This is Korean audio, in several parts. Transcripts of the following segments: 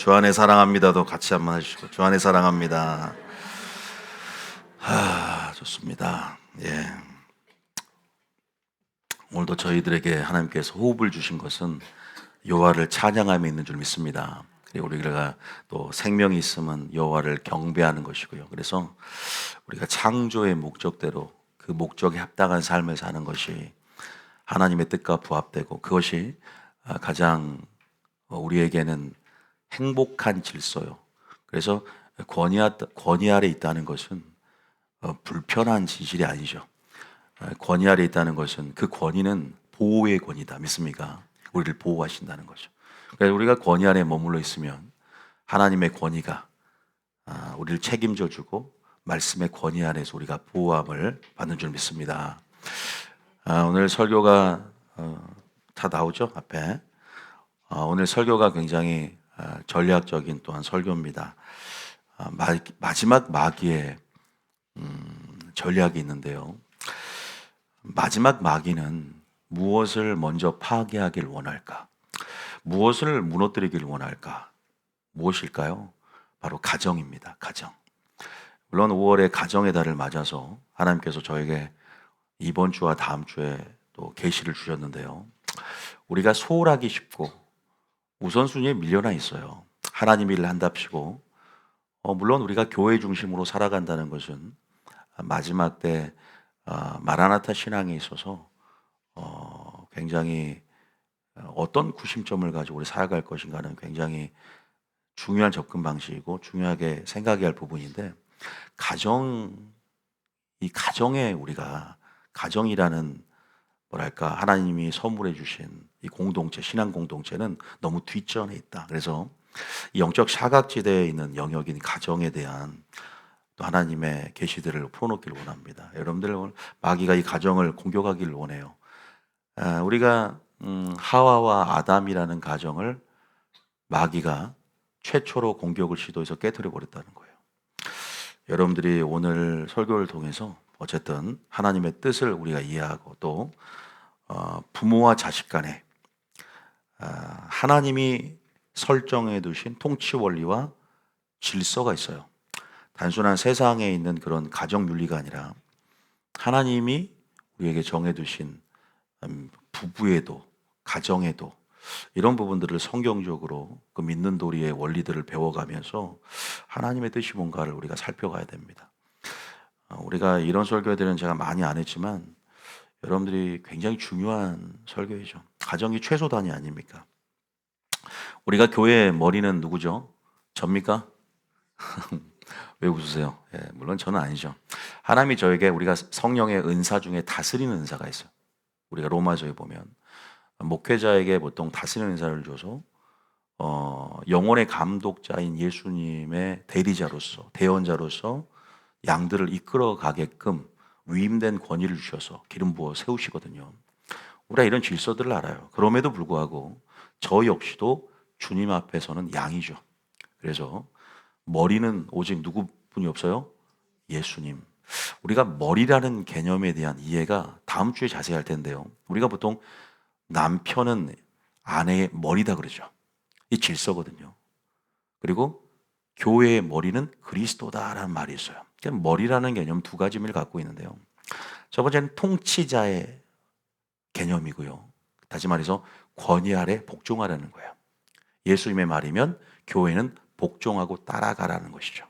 주 안에 사랑합니다도 같이 한번 해주시고, 주 안에 사랑합니다. 좋습니다. 예. 오늘도 저희들에게 하나님께서 호흡을 주신 것은 여호와를 찬양함에 있는 줄 믿습니다. 그리고 우리가 또 생명이 있으면 여호와를 경배하는 것이고요. 그래서 우리가 창조의 목적대로 그 목적에 합당한 삶을 사는 것이 하나님의 뜻과 부합되고, 그것이 가장 우리에게는 행복한 질서요. 그래서 권위 아래 있다는 것은 불편한 진실이 아니죠. 권위 아래 있다는 것은 그 권위는 보호의 권위다. 믿습니까? 우리를 보호하신다는 거죠. 그래서 우리가 권위 아래 머물러 있으면 하나님의 권위가 우리를 책임져 주고 말씀의 권위 아래서 우리가 보호함을 받는 줄 믿습니다. 오늘 설교가 다 나오죠? 앞에. 오늘 설교가 굉장히 전략적인 또한 설교입니다. 마지막 마귀의 전략이 있는데요. 마지막 마귀는 무엇을 먼저 파괴하길 원할까? 무엇을 무너뜨리길 원할까? 무엇일까요? 바로 가정입니다. 가정. 물론 5월에 가정의 달을 맞아서 하나님께서 저에게 이번 주와 다음 주에 또 계시를 주셨는데요. 우리가 소홀하기 쉽고 우선순위에 밀려나 있어요. 하나님 일을 한답시고, 물론 우리가 교회 중심으로 살아간다는 것은 마지막 때 마라나타 신앙에 있어서 굉장히 어떤 구심점을 가지고 우리 살아갈 것인가는 굉장히 중요한 접근 방식이고 중요하게 생각해야 할 부분인데, 이 가정에 우리가 가정이라는 뭐랄까 하나님이 선물해 주신 이 공동체, 신앙 공동체는 너무 뒷전에 있다. 그래서 이 영적 사각지대에 있는 영역인 가정에 대한 또 하나님의 계시들을 풀어놓기를 원합니다. 여러분들 오늘 마귀가 이 가정을 공격하기를 원해요. 우리가 하와와 아담이라는 가정을 마귀가 최초로 공격을 시도해서 깨뜨려 버렸다는 거예요. 여러분들이 오늘 설교를 통해서 어쨌든 하나님의 뜻을 우리가 이해하고 또 부모와 자식 간에 하나님이 설정해 두신 통치 원리와 질서가 있어요. 단순한 세상에 있는 그런 가정 윤리가 아니라 하나님이 우리에게 정해 두신 부부에도 가정에도 이런 부분들을 성경적으로 그 믿는 도리의 원리들을 배워가면서 하나님의 뜻이 뭔가를 우리가 살펴가야 됩니다. 우리가 이런 설교들은 제가 많이 안 했지만 여러분들이 굉장히 중요한 설교이죠. 가정이 최소 단위 아닙니까? 우리가 교회의 머리는 누구죠? 접니까? 왜 웃으세요? 예, 물론 저는 아니죠. 하나님이 저에게 우리가 성령의 은사 중에 다스리는 은사가 있어요. 우리가 로마서에 보면 목회자에게 보통 다스리는 은사를 줘서 영혼의 감독자인 예수님의 대리자로서 대언자로서 양들을 이끌어 가게끔 위임된 권위를 주셔서 기름 부어 세우시거든요. 우리가 이런 질서들을 알아요. 그럼에도 불구하고 저 역시도 주님 앞에서는 양이죠. 그래서 머리는 오직 누구뿐이 없어요? 예수님. 우리가 머리라는 개념에 대한 이해가 다음 주에 자세히 할 텐데요. 우리가 보통 남편은 아내의 머리다 그러죠. 이 질서거든요. 그리고 교회의 머리는 그리스도다라는 말이 있어요. 그러니까 머리라는 개념 두 가지 의미를 갖고 있는데요. 첫 번째는 통치자의 개념이고요. 다시 말해서 권위 아래 복종하라는 거예요. 예수님의 말이면 교회는 복종하고 따라가라는 것이죠.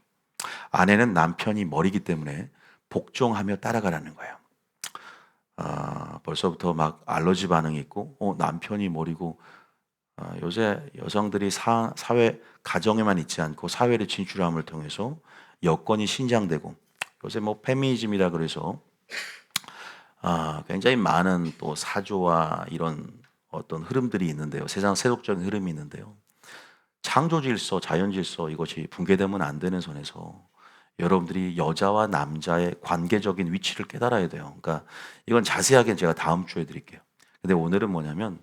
아내는 남편이 머리기 때문에 복종하며 따라가라는 거예요. 벌써부터 막 알러지 반응이 있고, 남편이 머리고, 요새 여성들이 사회, 가정에만 있지 않고 사회를 진출함을 통해서 여건이 신장되고, 요새 뭐 페미니즘이라 그래서 굉장히 많은 또 사조와 이런 어떤 흐름들이 있는데요. 세상 세속적인 흐름이 있는데요. 창조 질서, 자연 질서 이것이 붕괴되면 안 되는 선에서 여러분들이 여자와 남자의 관계적인 위치를 깨달아야 돼요. 그러니까 이건 자세하게 제가 다음 주에 드릴게요. 근데 오늘은 뭐냐면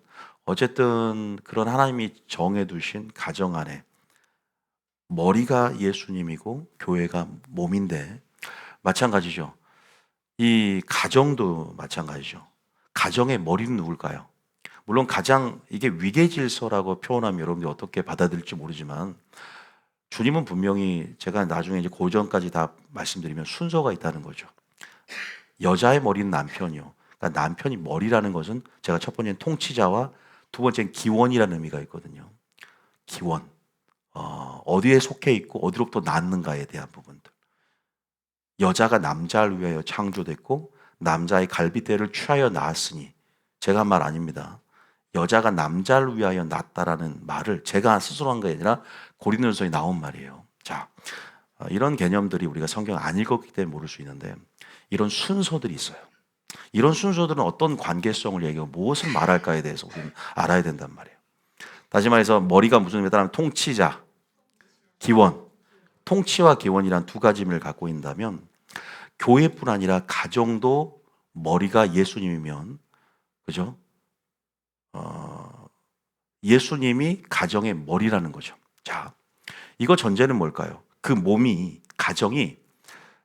어쨌든 그런 하나님이 정해두신 가정 안에 머리가 예수님이고 교회가 몸인데 마찬가지죠. 이 가정도 마찬가지죠. 가정의 머리는 누굴까요? 물론 가장 이게 위계 질서라고 표현하면 여러분들이 어떻게 받아들일지 모르지만 주님은 분명히 제가 나중에 이제 고전까지 다 말씀드리면 순서가 있다는 거죠. 여자의 머리는 남편이요. 그러니까 남편이 머리라는 것은 제가 첫 번째는 통치자와 두 번째는 기원이라는 의미가 있거든요. 기원. 어디에 속해 있고 어디로부터 낳는가에 대한 부분들. 여자가 남자를 위하여 창조됐고 남자의 갈빗대를 취하여 낳았으니 제가 한 말 아닙니다. 여자가 남자를 위하여 낳았다라는 말을 제가 스스로 한 게 아니라 고린도전서에 나온 말이에요. 자, 이런 개념들이 우리가 성경 안 읽었기 때문에 모를 수 있는데 이런 순서들이 있어요. 이런 순서들은 어떤 관계성을 얘기하고 무엇을 말할까에 대해서 우리는 알아야 된단 말이에요. 다시 말해서 머리가 무슨 의미냐면 통치자, 기원. 통치와 기원이란 두 가지 의미를 갖고 있다면 교회뿐 아니라 가정도 머리가 예수님이면 그죠? 예수님이 가정의 머리라는 거죠. 자, 이거 전제는 뭘까요? 그 몸이 가정이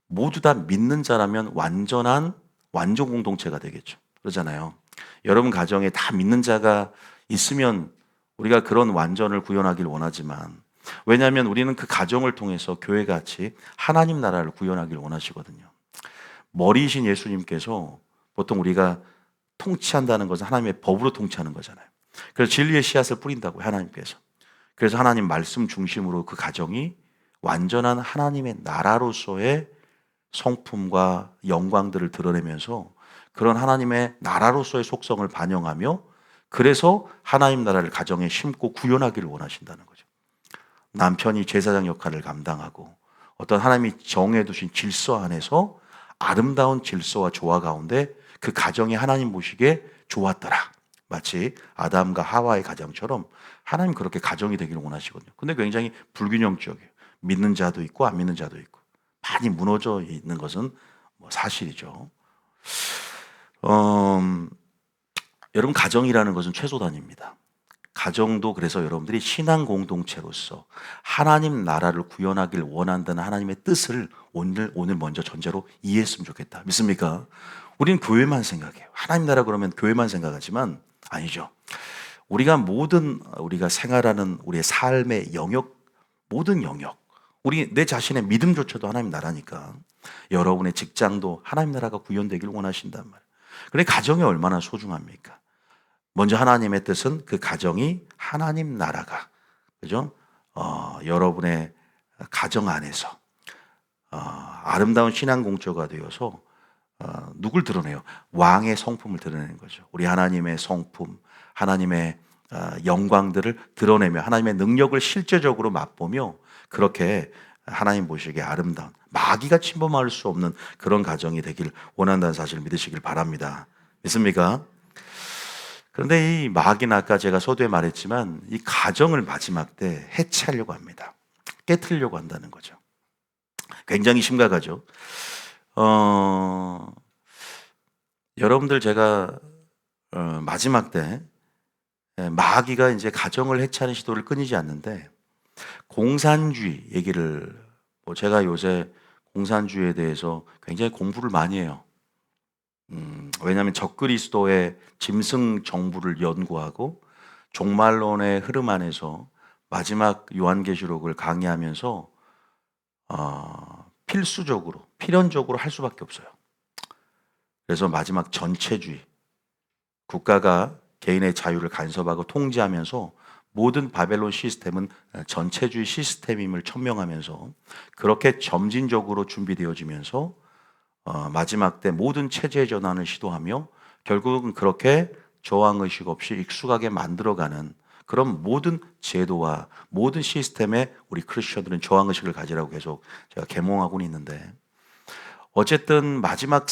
모두 다 믿는 자라면 완전 공동체가 되겠죠. 그러잖아요. 여러분 가정에 다 믿는 자가 있으면 우리가 그런 완전을 구현하길 원하지만 왜냐하면 우리는 그 가정을 통해서 교회같이 하나님 나라를 구현하길 원하시거든요. 머리이신 예수님께서 보통 우리가 통치한다는 것은 하나님의 법으로 통치하는 거잖아요. 그래서 진리의 씨앗을 뿌린다고요, 하나님께서. 그래서 하나님 말씀 중심으로 그 가정이 완전한 하나님의 나라로서의 성품과 영광들을 드러내면서 그런 하나님의 나라로서의 속성을 반영하며 그래서 하나님 나라를 가정에 심고 구현하기를 원하신다는 거죠. 남편이 제사장 역할을 감당하고 어떤 하나님이 정해 두신 질서 안에서 아름다운 질서와 조화 가운데 그 가정이 하나님 보시기에 좋았더라. 마치 아담과 하와의 가정처럼 하나님 그렇게 가정이 되기를 원하시거든요. 근데 굉장히 불균형적이에요. 믿는 자도 있고 안 믿는 자도 있고 많이 무너져 있는 것은 사실이죠. 여러분 가정이라는 것은 최소 단위입니다. 가정도 그래서 여러분들이 신앙 공동체로서 하나님 나라를 구현하길 원한다는 하나님의 뜻을 오늘 먼저 전제로 이해했으면 좋겠다. 믿습니까? 우리는 교회만 생각해요. 하나님 나라 그러면 교회만 생각하지만 아니죠. 우리가 생활하는 우리의 삶의 영역, 모든 영역, 내 자신의 믿음조차도 하나님 나라니까 여러분의 직장도 하나님 나라가 구현되길 원하신단 말이에요. 그런데 가정이 얼마나 소중합니까? 먼저 하나님의 뜻은 그 가정이 하나님 나라가 그죠? 여러분의 가정 안에서 아름다운 신앙 공조가 되어서 누굴 드러내요? 왕의 성품을 드러내는 거죠. 우리 하나님의 성품, 하나님의 영광들을 드러내며 하나님의 능력을 실제적으로 맛보며 그렇게 하나님 보시기에 아름다운 마귀가 침범할 수 없는 그런 가정이 되길 원한다는 사실을 믿으시길 바랍니다. 믿습니까? 그런데 이 마귀는 아까 제가 서두에 말했지만 이 가정을 마지막 때 해체하려고 합니다. 깨트리려고 한다는 거죠. 굉장히 심각하죠. 여러분들 제가 마지막 때 마귀가 이제 가정을 해체하는 시도를 끊이지 않는데 공산주의 얘기를 제가 요새 공산주의에 대해서 굉장히 공부를 많이 해요. 왜냐하면 적그리스도의 짐승 정부를 연구하고 종말론의 흐름 안에서 마지막 요한계시록을 강의하면서 필연적으로 할 수밖에 없어요. 그래서 마지막 전체주의, 국가가 개인의 자유를 간섭하고 통제하면서 모든 바벨론 시스템은 전체주의 시스템임을 천명하면서 그렇게 점진적으로 준비되어지면서 마지막 때 모든 체제 전환을 시도하며 결국은 그렇게 저항의식 없이 익숙하게 만들어가는 그런 모든 제도와 모든 시스템에 우리 크리스천들은 저항의식을 가지라고 계속 제가 계몽하고는 있는데 어쨌든 마지막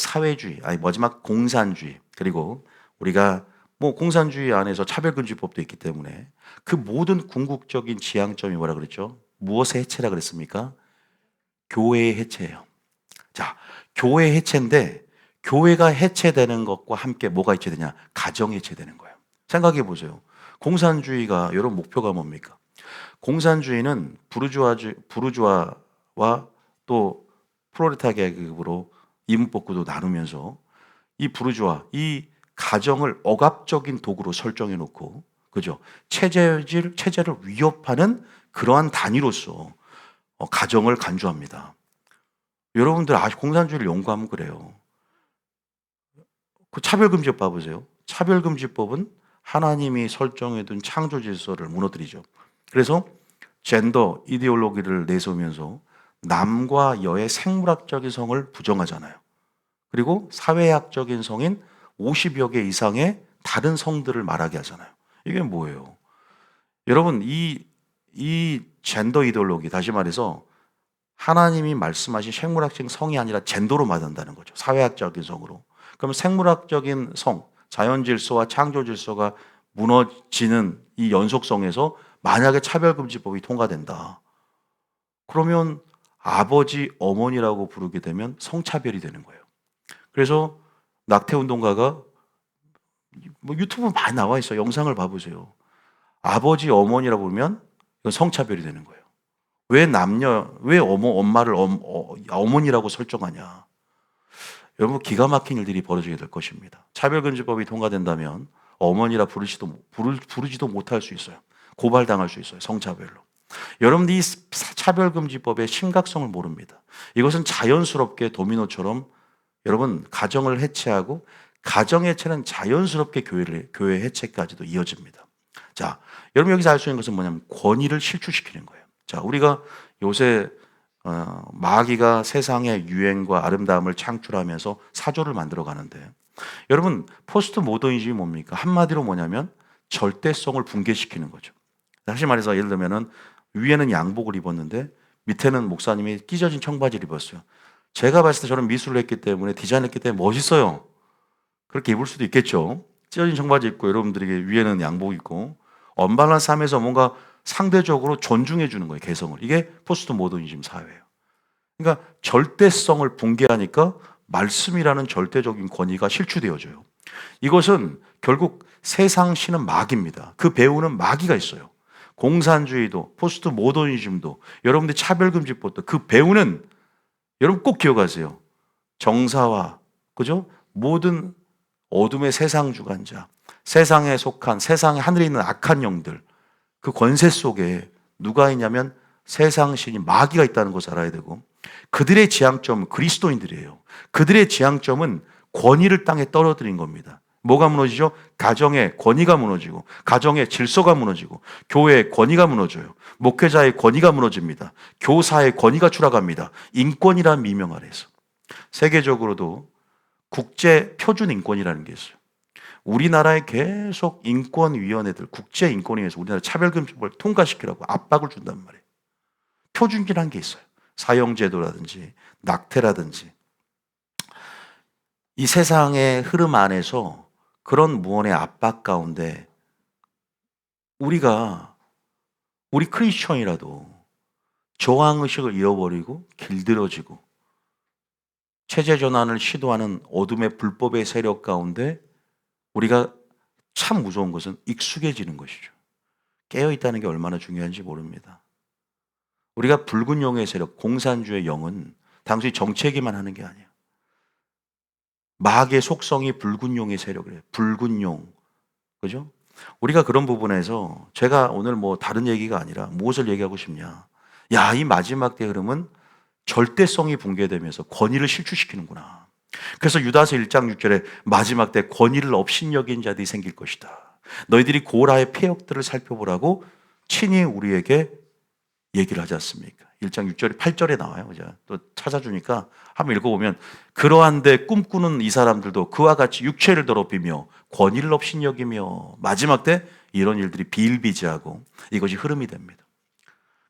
마지막 공산주의 그리고 우리가 공산주의 안에서 차별금지법도 있기 때문에 그 모든 궁극적인 지향점이 뭐라 그랬죠? 무엇의 해체라 그랬습니까? 교회의 해체예요. 자, 교회 해체인데 교회가 해체되는 것과 함께 뭐가 해체되냐? 가정이 해체되는 거예요. 생각해 보세요. 공산주의가 여러분 목표가 뭡니까? 공산주의는 부르주아와 또 프롤레타 계급으로 이민복구도 나누면서 이 가정을 억압적인 도구로 설정해 놓고, 그죠? 체제를 위협하는 그러한 단위로서 가정을 간주합니다. 여러분들 공산주의를 연구하면 그래요. 그 차별금지법 봐보세요. 차별금지법은 하나님이 설정해둔 창조 질서를 무너뜨리죠. 그래서 젠더 이데올로기를 내세우면서 남과 여의 생물학적인 성을 부정하잖아요. 그리고 사회학적인 성인 50여 개 이상의 다른 성들을 말하게 하잖아요. 이게 뭐예요? 여러분, 이 젠더 이데올로기, 다시 말해서 하나님이 말씀하신 생물학적인 성이 아니라 젠더로 말한다는 거죠. 사회학적인 성으로. 그럼 생물학적인 성, 자연 질서와 창조 질서가 무너지는 이 연속성에서 만약에 차별금지법이 통과된다. 그러면 아버지, 어머니라고 부르게 되면 성차별이 되는 거예요. 그래서 낙태운동가가 뭐 유튜브 많이 나와 있어요. 영상을 봐보세요. 아버지, 어머니라고 부르면 이건 성차별이 되는 거예요. 왜 엄마를 어머니라고 설정하냐. 여러분, 기가 막힌 일들이 벌어지게 될 것입니다. 차별금지법이 통과된다면 어머니라 부르지도 못할 수 있어요. 고발당할 수 있어요. 성차별로. 여러분들이 이 차별금지법의 심각성을 모릅니다. 이것은 자연스럽게 도미노처럼 여러분 가정을 해체하고 가정 해체는 자연스럽게 교회 해체까지도 이어집니다. 자, 여러분 여기서 알 수 있는 것은 뭐냐면 권위를 실추시키는 거예요. 자, 우리가 요새 마귀가 세상의 유행과 아름다움을 창출하면서 사조를 만들어 가는데, 여러분 포스트 모더니즘이 뭡니까? 한마디로 뭐냐면 절대성을 붕괴시키는 거죠. 다시 말해서 예를 들면은 위에는 양복을 입었는데 밑에는 목사님이 찢어진 청바지를 입었어요. 제가 봤을 때 저는 미술을 했기 때문에 디자인했기 때문에 멋있어요. 그렇게 입을 수도 있겠죠. 찢어진 청바지 입고 여러분들에게 위에는 양복 입고 언밸런스하면서 뭔가 상대적으로 존중해 주는 거예요. 개성을. 이게 포스트 모더니즘 사회예요. 그러니까 절대성을 붕괴하니까 말씀이라는 절대적인 권위가 실추되어져요. 이것은 결국 세상 신은 마귀입니다. 그 배우는 마귀가 있어요. 공산주의도 포스트 모더니즘도 여러분들 차별금지법도 그 배우는 여러분 꼭 기억하세요. 정사와 그죠? 모든 어둠의 세상 주관자, 세상에 속한 세상에 하늘에 있는 악한 영들, 그 권세 속에 누가 있냐면 세상 신이 마귀가 있다는 것을 알아야 되고, 그들의 지향점은 그리스도인들이에요. 그들의 지향점은 권위를 땅에 떨어뜨린 겁니다. 뭐가 무너지죠? 가정의 권위가 무너지고, 가정의 질서가 무너지고, 교회의 권위가 무너져요. 목회자의 권위가 무너집니다. 교사의 권위가 추락합니다. 인권이라는 미명 아래에서. 세계적으로도 국제 표준 인권이라는 게 있어요. 우리나라에 계속 인권위원회들, 국제인권위에서 우리나라 차별금지법을 통과시키라고 압박을 준단 말이에요. 표준이라는 게 있어요. 사형제도라든지 낙태라든지. 이 세상의 흐름 안에서 그런 무언의 압박 가운데 우리 크리스천이라도 저항의식을 잃어버리고 길들여지고 체제 전환을 시도하는 어둠의 불법의 세력 가운데 우리가 참 무서운 것은 익숙해지는 것이죠. 깨어있다는 게 얼마나 중요한지 모릅니다. 우리가 붉은 용의 세력, 공산주의 영은 단순히 정체기만 하는 게 아니에요. 마귀의 속성이 붉은 용의 세력이래요. 붉은 용. 그죠? 우리가 그런 부분에서 제가 오늘 뭐 다른 얘기가 아니라 무엇을 얘기하고 싶냐. 야, 이 마지막 때 흐름은 절대성이 붕괴되면서 권위를 실추시키는구나. 그래서 유다서 1장 6절에 마지막 때 권위를 업신여긴 자들이 생길 것이다. 너희들이 고라의 폐역들을 살펴보라고 친히 우리에게 얘기를 하지 않습니까? 1장 6절에 8절에 나와요. 제가 또 찾아주니까 한번 읽어보면 그러한데 꿈꾸는 이 사람들도 그와 같이 육체를 더럽히며 권위를 업신여기며 마지막 때 이런 일들이 비일비재하고 이것이 흐름이 됩니다.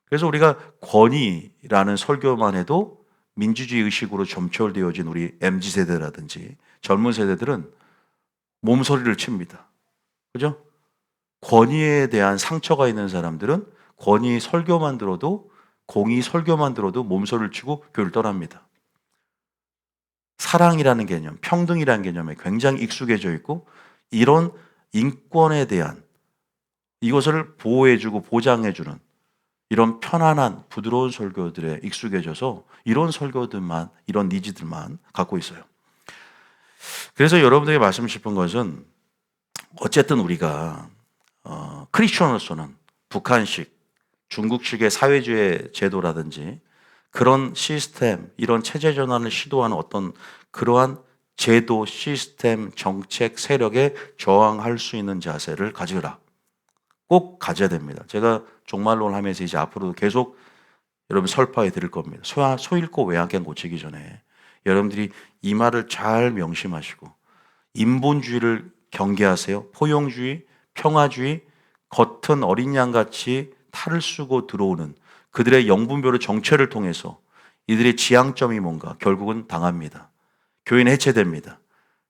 그래서 우리가 권위라는 설교만 해도 민주주의 의식으로 점철되어진 우리 MZ세대라든지 젊은 세대들은 몸소리를 칩니다. 그죠? 권위에 대한 상처가 있는 사람들은 권위 설교만 들어도 공의 설교만 들어도 몸소리를 치고 교회를 떠납니다. 사랑이라는 개념, 평등이라는 개념에 굉장히 익숙해져 있고 이런 인권에 대한 이것을 보호해주고 보장해주는 이런 편안한 부드러운 설교들에 익숙해져서 이런 설교들만 이런 니즈들만 갖고 있어요. 그래서 여러분들에게 말씀 싶은 것은 어쨌든 우리가 크리스천으로서는 북한식, 중국식의 사회주의 제도라든지 그런 시스템, 이런 체제 전환을 시도하는 어떤 그러한 제도, 시스템, 정책, 세력에 저항할 수 있는 자세를 가지라. 꼭 가져야 됩니다. 제가 종말론을 하면서 이제 앞으로 계속 여러분 설파해 드릴 겁니다. 소 잃고 외양간 고치기 전에 여러분들이 이 말을 잘 명심하시고 인본주의를 경계하세요. 포용주의, 평화주의, 겉은 어린 양같이 탈을 쓰고 들어오는 그들의 영분별의 정체를 통해서 이들의 지향점이 뭔가 결국은 당합니다. 교회는 해체됩니다.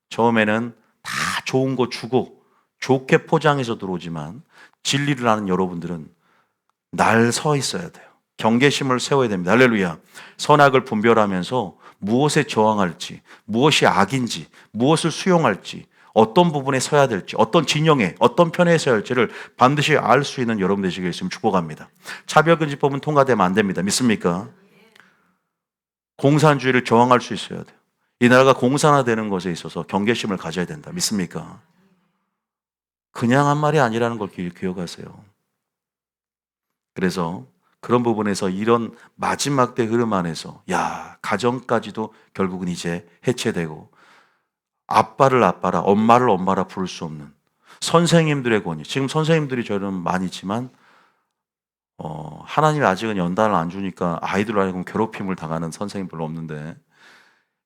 처음에는 다 좋은 거 주고 좋게 포장해서 들어오지만 진리를 아는 여러분들은 날 서 있어야 돼요. 경계심을 세워야 됩니다. 할렐루야. 선악을 분별하면서 무엇에 저항할지, 무엇이 악인지, 무엇을 수용할지, 어떤 부분에 서야 될지, 어떤 진영에, 어떤 편에 서야 할지를 반드시 알 수 있는 여러분 되시길 있으면 축복합니다. 차별금지법은 통과되면 안 됩니다. 믿습니까? 공산주의를 저항할 수 있어야 돼요. 이 나라가 공산화되는 것에 있어서 경계심을 가져야 된다. 믿습니까? 그냥 한 말이 아니라는 걸 기억하세요. 그래서 그런 부분에서 이런 마지막 때 흐름 안에서 가정까지도 결국은 이제 해체되고 아빠를 아빠라 엄마를 엄마라 부를 수 없는 선생님들의 권위. 지금 선생님들이 저는 많이 있지만 하나님이 아직은 연단을 안 주니까 아이들로 하여금 괴롭힘을 당하는 선생님 별로 없는데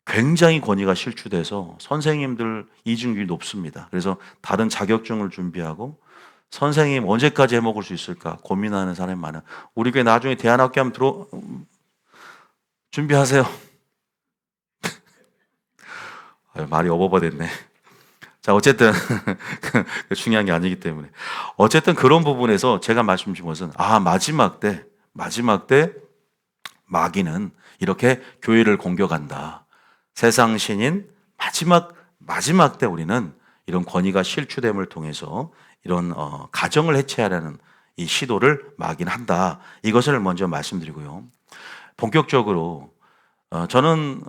굉장히 권위가 실추돼서 선생님들 이중률이 높습니다. 그래서 다른 자격증을 준비하고 선생님 언제까지 해먹을 수 있을까 고민하는 사람이 많아요. 우리 교회 나중에 대안학교 하면 준비하세요. 말이 어버버됐네. 자, 어쨌든 중요한 게 아니기 때문에 어쨌든 그런 부분에서 제가 말씀드린 것은 마지막 때 마귀는 이렇게 교회를 공격한다. 세상 신인 마지막 때 우리는 이런 권위가 실추됨을 통해서 이런 가정을 해체하려는 이 시도를 마귀는 한다. 이것을 먼저 말씀드리고요. 본격적으로 저는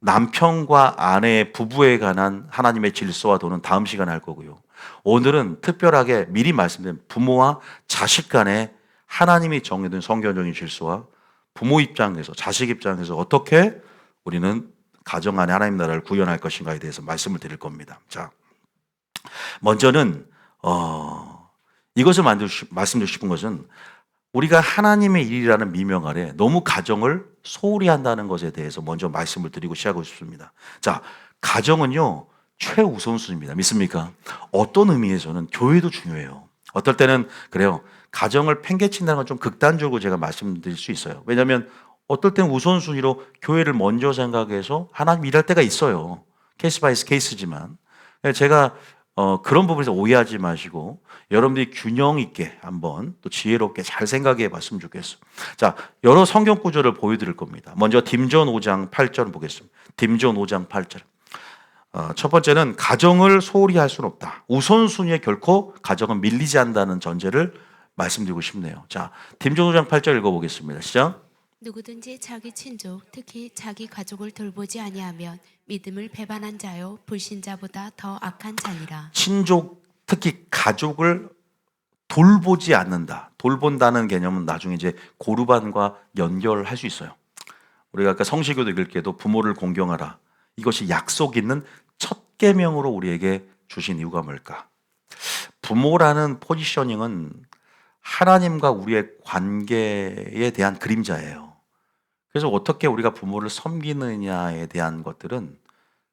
남편과 아내의 부부에 관한 하나님의 질서와 도는 다음 시간에 할 거고요. 오늘은 특별하게 미리 말씀드린 부모와 자식 간의 하나님이 정해둔 성경적인 질서와 부모 입장에서 자식 입장에서 어떻게 우리는 가정 안에 하나님 나라를 구현할 것인가에 대해서 말씀을 드릴 겁니다. 자, 먼저는 이것을 말씀드리고 싶은 것은 우리가 하나님의 일이라는 미명 아래 너무 가정을 소홀히 한다는 것에 대해서 먼저 말씀을 드리고 시작하고 싶습니다. 자, 가정은요, 최우선순위입니다. 믿습니까? 어떤 의미에서는 교회도 중요해요. 어떨 때는 그래요. 가정을 팽개친다는 건 좀 극단적으로 제가 말씀드릴 수 있어요. 왜냐하면 어떨 때는 우선순위로 교회를 먼저 생각해서 하나님 일할 때가 있어요. 케이스 바이 케이스지만. 제가 그런 부분에서 오해하지 마시고 여러분들이 균형 있게 한번 또 지혜롭게 잘 생각해 봤으면 좋겠어요. 자, 여러 성경 구절을 보여드릴 겁니다. 먼저 딤전 5장 8절 보겠습니다. 딤전 5장 8절. 첫 번째는 가정을 소홀히 할 수는 없다. 우선순위에 결코 가정은 밀리지 않는다는 전제를 말씀드리고 싶네요. 자, 딤전 5장 8절 읽어보겠습니다. 시작. 누구든지 자기 친족, 특히 자기 가족을 돌보지 아니하면 믿음을 배반한 자요 불신자보다 더 악한 자니라. 친족, 특히 가족을 돌보지 않는다. 돌본다는 개념은 나중에 이제 고르반과 연결할 수 있어요. 우리가 아까 성시교도 읽을 때도 부모를 공경하라. 이것이 약속 있는 첫 계명으로 우리에게 주신 이유가 뭘까? 부모라는 포지셔닝은 하나님과 우리의 관계에 대한 그림자예요. 그래서 어떻게 우리가 부모를 섬기느냐에 대한 것들은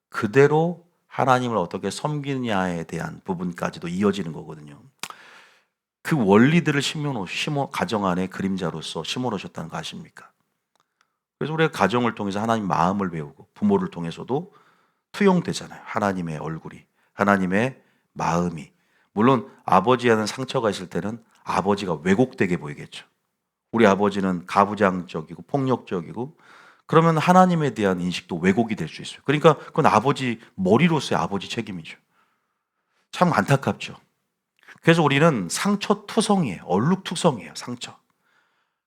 그대로 하나님을 어떻게 섬기느냐에 대한 부분까지도 이어지는 거거든요. 그 원리들을 가정 안에 그림자로서 심어놓으셨다는 거 아십니까? 그래서 우리가 가정을 통해서 하나님 마음을 배우고 부모를 통해서도 투영되잖아요. 하나님의 얼굴이, 하나님의 마음이. 물론 아버지와는 상처가 있을 때는 아버지가 왜곡되게 보이겠죠. 우리 아버지는 가부장적이고 폭력적이고 그러면 하나님에 대한 인식도 왜곡이 될 수 있어요. 그러니까 그건 아버지 머리로서의 아버지 책임이죠. 참 안타깝죠. 그래서 우리는 상처투성이에요. 얼룩투성이에요. 상처.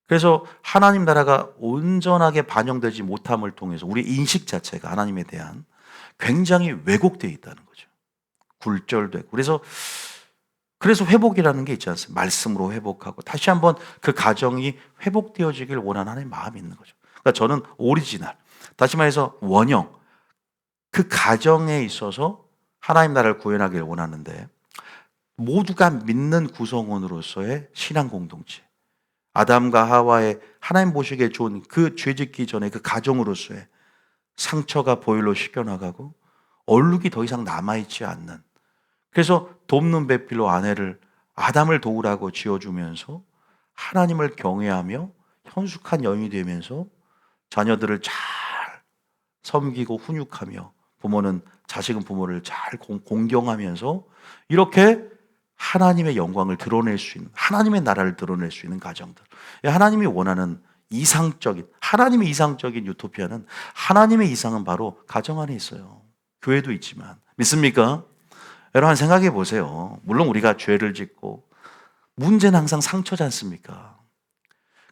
그래서 하나님 나라가 온전하게 반영되지 못함을 통해서 우리 인식 자체가 하나님에 대한 굉장히 왜곡되어 있다는 거죠. 굴절되고. 그래서 회복이라는 게 있지 않습니까? 말씀으로 회복하고 다시 한번 그 가정이 회복되어지길 원하는 하나님의 마음이 있는 거죠. 그러니까 저는 오리지널, 다시 말해서 원형, 그 가정에 있어서 하나님 나라를 구현하길 원하는데 모두가 믿는 구성원으로서의 신앙 공동체, 아담과 하와의 하나님 보시기에 좋은 그 죄짓기 전에 그 가정으로서의 상처가 보혈로 씻겨나가고 얼룩이 더 이상 남아있지 않는, 그래서 돕는 배필로 아내를 아담을 도우라고 지어주면서 하나님을 경외하며 현숙한 여인이 되면서 자녀들을 잘 섬기고 훈육하며 부모는 자식은 부모를 잘 공경하면서 이렇게 하나님의 영광을 드러낼 수 있는, 하나님의 나라를 드러낼 수 있는 가정들, 하나님이 원하는 이상적인, 하나님의 이상적인 유토피아는, 하나님의 이상은 바로 가정 안에 있어요. 교회도 있지만. 믿습니까? 여러분 생각해 보세요. 물론 우리가 죄를 짓고 문제는 항상 상처지 않습니까?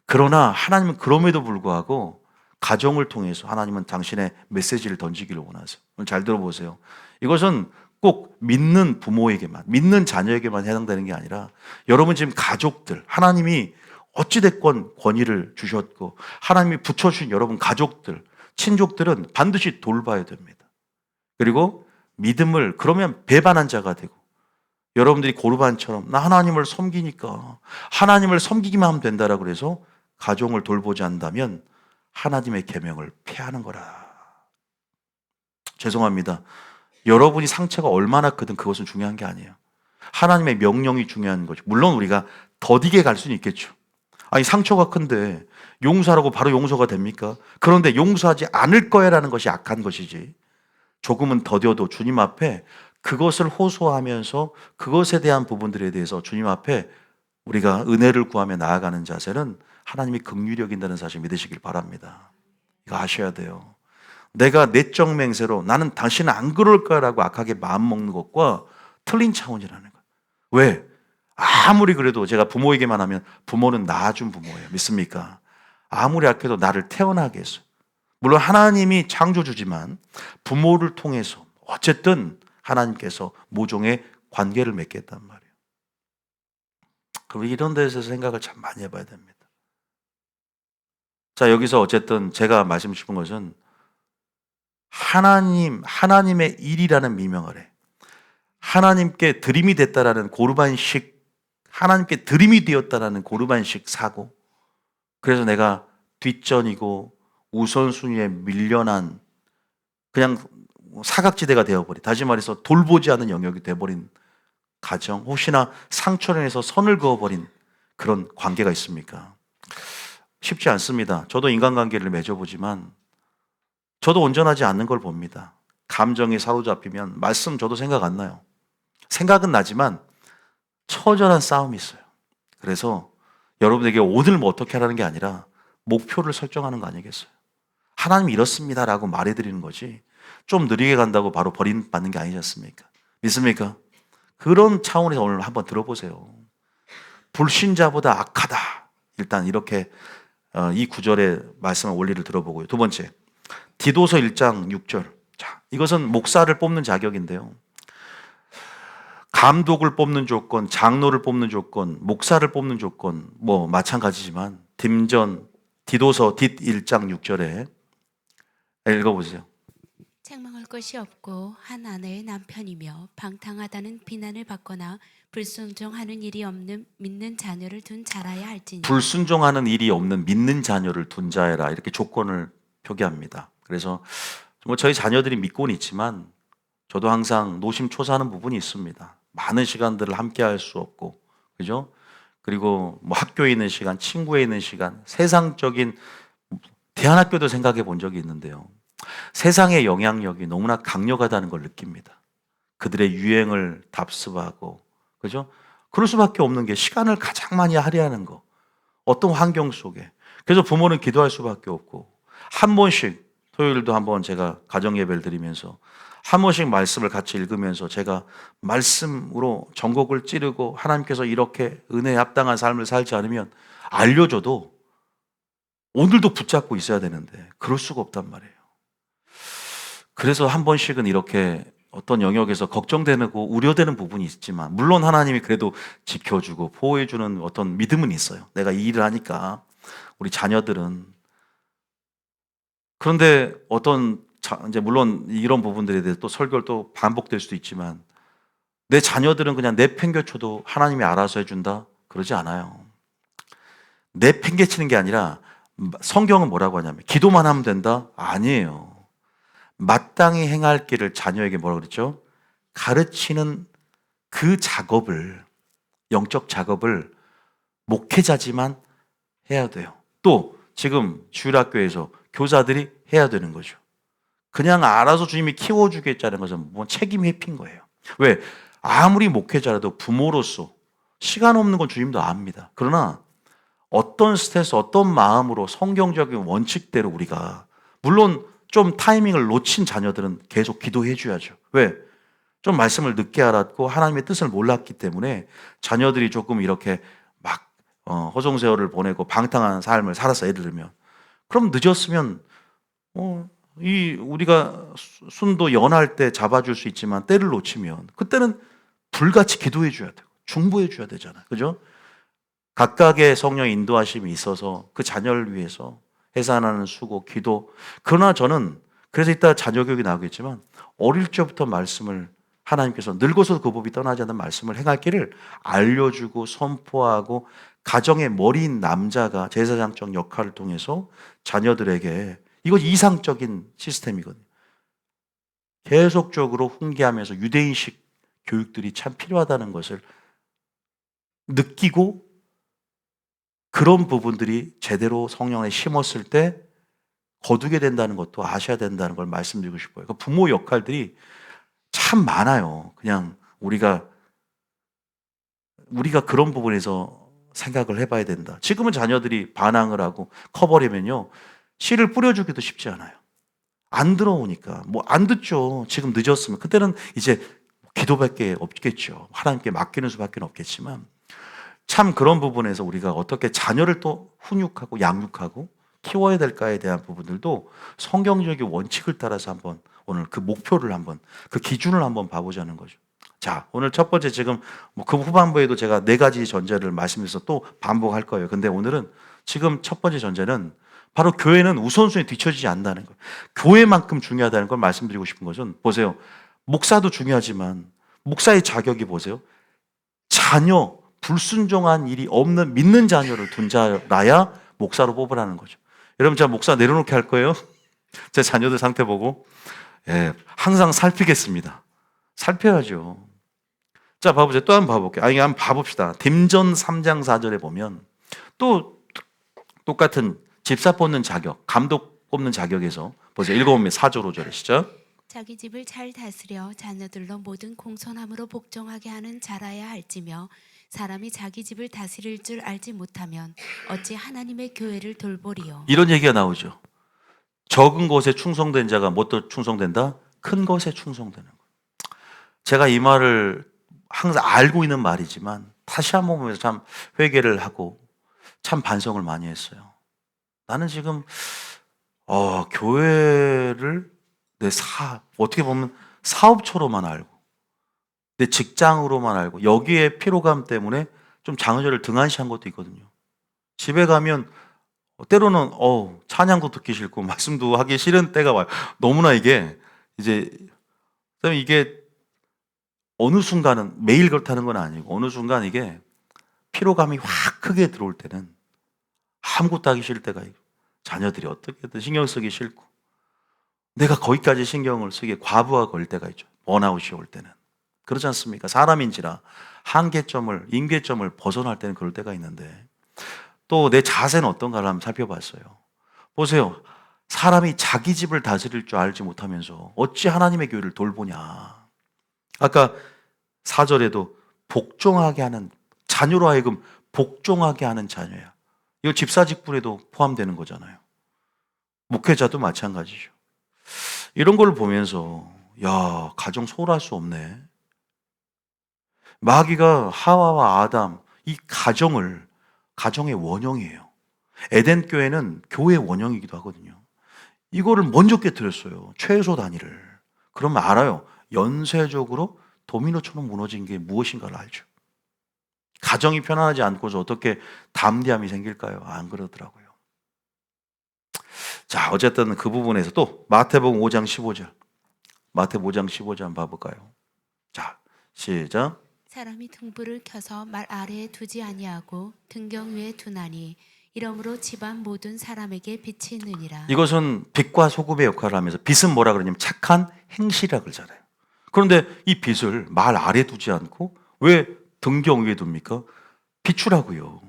그러나 하나님은 그럼에도 불구하고 가정을 통해서 하나님은 당신의 메시지를 던지기를 원하세요. 잘 들어보세요. 이것은 꼭 믿는 부모에게만, 믿는 자녀에게만 해당되는 게 아니라 여러분 지금 가족들, 하나님이 어찌됐건 권위를 주셨고 하나님이 붙여주신 여러분 가족들, 친족들은 반드시 돌봐야 됩니다. 그리고 믿음을 그러면 배반한 자가 되고, 여러분들이 고르반처럼 나 하나님을 섬기니까 하나님을 섬기기만 하면 된다라고 그래서 가정을 돌보지 않는다면 하나님의 계명을 폐하는 거라. 죄송합니다. 여러분이 상처가 얼마나 크든 그것은 중요한 게 아니에요. 하나님의 명령이 중요한 거죠. 물론 우리가 더디게 갈 수는 있겠죠. 아니 상처가 큰데 용서하라고 바로 용서가 됩니까? 그런데 용서하지 않을 거야라는 것이 악한 것이지, 조금은 더뎌도 주님 앞에 그것을 호소하면서 그것에 대한 부분들에 대해서 주님 앞에 우리가 은혜를 구하며 나아가는 자세는 하나님이 긍휼히 여긴다는 사실 믿으시길 바랍니다. 이거 아셔야 돼요. 내가 내적 맹세로 나는 당신은 안 그럴 거라고 악하게 마음먹는 것과 틀린 차원이라는 거예요. 왜? 아무리 그래도 제가 부모에게만 하면 부모는 낳아준 부모예요. 믿습니까? 아무리 악해도 나를 태어나게 했어요. 물론 하나님이 창조주지만 부모를 통해서 어쨌든 하나님께서 모종의 관계를 맺게 했단 말이에요. 그럼 이런 데서 생각을 참 많이 해봐야 됩니다. 자, 여기서 어쨌든 제가 말씀 싶은 것은 하나님의 일이라는 미명 아래 하나님께 드림이 됐다라는 고르반식, 하나님께 드림이 되었다라는 고르반식 사고, 그래서 내가 뒷전이고 우선순위에 밀려난 그냥 사각지대가 되어버린, 다시 말해서 돌보지 않은 영역이 되어버린 가정, 혹시나 상처로 인해서 선을 그어버린 그런 관계가 있습니까? 쉽지 않습니다. 저도 인간관계를 맺어보지만 저도 온전하지 않는 걸 봅니다. 감정에 사로잡히면 말씀 저도 생각 안 나요. 생각은 나지만 처절한 싸움이 있어요. 그래서 여러분에게 오늘 뭐 어떻게 하라는 게 아니라 목표를 설정하는 거 아니겠어요? 하나님 이렇습니다라고 말해드리는 거지 좀 느리게 간다고 바로 버림받는 게 아니지 않습니까? 믿습니까? 그런 차원에서 오늘 한번 들어보세요. 불신자보다 악하다. 일단 이렇게 이 구절의 말씀의 원리를 들어보고요. 두 번째, 디도서 1장 6절. 자, 이것은 목사를 뽑는 자격인데요. 감독을 뽑는 조건, 장로를 뽑는 조건, 목사를 뽑는 조건 뭐 마찬가지지만 디도서 1장 6절에 읽어보세요. 책망할 것이 없고 한 아내의 남편이며 방탕하다는 비난을 받거나 불순종하는 일이 없는 믿는 자녀를 둔 자라야 할지니. 불순종하는 일이 없는 믿는 자녀를 둔 자여라, 이렇게 조건을 표기합니다. 그래서 뭐 저희 자녀들이 믿고는 있지만 저도 항상 노심초사하는 부분이 있습니다. 많은 시간들을 함께 할 수 없고, 그죠? 그리고 뭐 학교에 있는 시간, 친구에 있는 시간, 세상적인 대안학교도 생각해 본 적이 있는데요. 세상의 영향력이 너무나 강력하다는 걸 느낍니다. 그들의 유행을 답습하고, 그죠? 그럴 수밖에 없는 게 시간을 가장 많이 할애하는 거. 어떤 환경 속에. 그래서 부모는 기도할 수밖에 없고, 한 번씩, 토요일도 한번 제가 가정 예배를 드리면서 한 번씩 말씀을 같이 읽으면서 제가 말씀으로 전곡을 찌르고 하나님께서 이렇게 은혜에 합당한 삶을 살지 않으면 알려줘도 오늘도 붙잡고 있어야 되는데 그럴 수가 없단 말이에요. 그래서 한 번씩은 이렇게 어떤 영역에서 걱정되고 우려되는 부분이 있지만, 물론 하나님이 그래도 지켜주고 보호해주는 어떤 믿음은 있어요. 내가 이 일을 하니까 우리 자녀들은. 그런데 이제 물론 이런 부분들에 대해서 또 설교를 또 반복될 수도 있지만, 내 자녀들은 그냥 내팽개쳐도 하나님이 알아서 해준다? 그러지 않아요. 내팽개치는 게 아니라, 성경은 뭐라고 하냐면 기도만 하면 된다? 아니에요. 마땅히 행할 길을 자녀에게 뭐라고 그랬죠? 가르치는 그 작업을, 영적 작업을 목회자지만 해야 돼요. 또 지금 주일학교에서 교사들이 해야 되는 거죠. 그냥 알아서 주님이 키워주겠다는 것은 뭐 책임 회피인 거예요. 왜? 아무리 목회자라도 부모로서 시간 없는 건 주님도 압니다. 그러나 어떤 스트레스, 어떤 마음으로 성경적인 원칙대로 우리가, 물론 좀 타이밍을 놓친 자녀들은 계속 기도해 줘야죠. 왜? 좀 말씀을 늦게 알았고 하나님의 뜻을 몰랐기 때문에 자녀들이 조금 이렇게 막 허송세월을 보내고 방탕한 삶을 살았어, 예를 들면. 그럼 늦었으면 우리가 순도 연할 때 잡아줄 수 있지만, 때를 놓치면 그때는 불같이 기도해 줘야 되고 중보해 줘야 되잖아요. 그죠? 각각의 성령의 인도하심이 있어서 그 자녀를 위해서 해산하는 수고, 기도. 그러나 저는, 그래서 이따 자녀 교육이 나오겠지만, 어릴 적부터 말씀을 하나님께서 늙어서도 그 법이 떠나지 않는 말씀을 행할 길을 알려주고 선포하고, 가정의 머리인 남자가 제사장적 역할을 통해서 자녀들에게, 이거 이상적인 시스템이거든요. 계속적으로 훈계하면서 유대인식 교육들이 참 필요하다는 것을 느끼고, 그런 부분들이 제대로 성령 안에 심었을 때 거두게 된다는 것도 아셔야 된다는 걸 말씀드리고 싶어요. 그 부모 역할들이 참 많아요. 그냥 우리가 그런 부분에서 생각을 해봐야 된다. 지금은 자녀들이 반항을 하고 커버리면요, 씨를 뿌려주기도 쉽지 않아요. 안 들어오니까. 뭐 안 듣죠. 지금 늦었으면. 그때는 이제 기도밖에 없겠죠. 하나님께 맡기는 수밖에 없겠지만, 참 그런 부분에서 우리가 어떻게 자녀를 또 훈육하고 양육하고 키워야 될까에 대한 부분들도 성경적인 원칙을 따라서 한번 오늘 그 목표를 한번, 그 기준을 한번 봐보자는 거죠. 자, 오늘 첫 번째, 지금 그 후반부에도 제가 4가지 전제를 말씀드려서 또 반복할 거예요. 근데 오늘은 지금 첫 번째 전제는 바로 교회는 우선순위에 뒤처지지 않는다는 거예요. 교회만큼 중요하다는 걸 말씀드리고 싶은 것은, 보세요. 목사도 중요하지만 목사의 자격이, 보세요. 자녀, 불순종한 일이 없는 믿는 자녀를 둔 자라야 목사로 뽑으라는 거죠. 여러분, 제가 목사 내려놓게 할 거예요? 제 자녀들 상태 보고. 예, 항상 살피겠습니다. 살펴야죠. 자, 봐보세요. 또 한번 봐볼게요. 한번 봐봅시다. 딤전 3장 4절에 보면 또 똑같은 집사 뽑는 자격, 감독 뽑는 자격에서 보세요. 읽어보면 4절 5절에 시작. 자기 집을 잘 다스려 자녀들로 모든 공손함으로 복종하게 하는 자라야 할지며, 사람이 자기 집을 다스릴 줄 알지 못하면 어찌 하나님의 교회를 돌보리요. 이런 얘기가 나오죠. 적은 것에 충성된 자가 뭣도 충성된다? 큰 것에 충성되는 거예요. 제가 이 말을 항상 알고 있는 말이지만 다시 한번 보면서 참 회개를 하고 참 반성을 많이 했어요. 나는 지금 교회를 어떻게 보면 사업처로만 알고, 내 직장으로만 알고, 여기에 피로감 때문에 좀 장애를 등한시한 것도 있거든요. 집에 가면 때로는 찬양도 듣기 싫고 말씀도 하기 싫은 때가 와요. 너무나 이게 어느 순간은 매일 그렇다는 건 아니고, 어느 순간 이게 피로감이 확 크게 들어올 때는 아무것도 하기 싫을 때가 있고, 자녀들이 어떻게든 신경 쓰기 싫고, 내가 거기까지 신경을 쓰기에 과부하가 올 때가 있죠. 번아웃이 올 때는. 그렇지 않습니까? 사람인지라 한계점을, 임계점을 벗어날 때는 그럴 때가 있는데, 또 내 자세는 어떤가를 한번 살펴봤어요. 보세요. 사람이 자기 집을 다스릴 줄 알지 못하면서 어찌 하나님의 교회를 돌보냐. 아까 4절에도 복종하게 하는, 자녀로 하여금 복종하게 하는 자녀야. 이거 집사직분에도 포함되는 거잖아요. 목회자도 마찬가지죠. 이런 걸 보면서 가정 소홀할 수 없네. 마귀가 하와와 아담, 이 가정의 원형이에요. 에덴 교회는 교회의 원형이기도 하거든요. 이거를 먼저 깨뜨렸어요. 최소 단위를. 그러면 알아요. 연쇄적으로 도미노처럼 무너진 게 무엇인가를 알죠. 가정이 편안하지 않고서 어떻게 담대함이 생길까요? 안 그러더라고요. 자, 어쨌든 그 부분에서 또 마태복음 5장 15절. 마태복음 5장 15절 한번 봐볼까요? 자, 시작. 사람이 등불을 켜서 말 아래에 두지 아니하고 등경 위에 두나니 이러므로 집안 모든 사람에게 빛이 있느니라. 이것은 빛과 소금의 역할을 하면서 빛은 뭐라 그러냐면 착한 행실이라 그러잖아요. 그런데 이 빛을 말 아래 두지 않고 왜 등경 위에 둡니까? 비추라고요.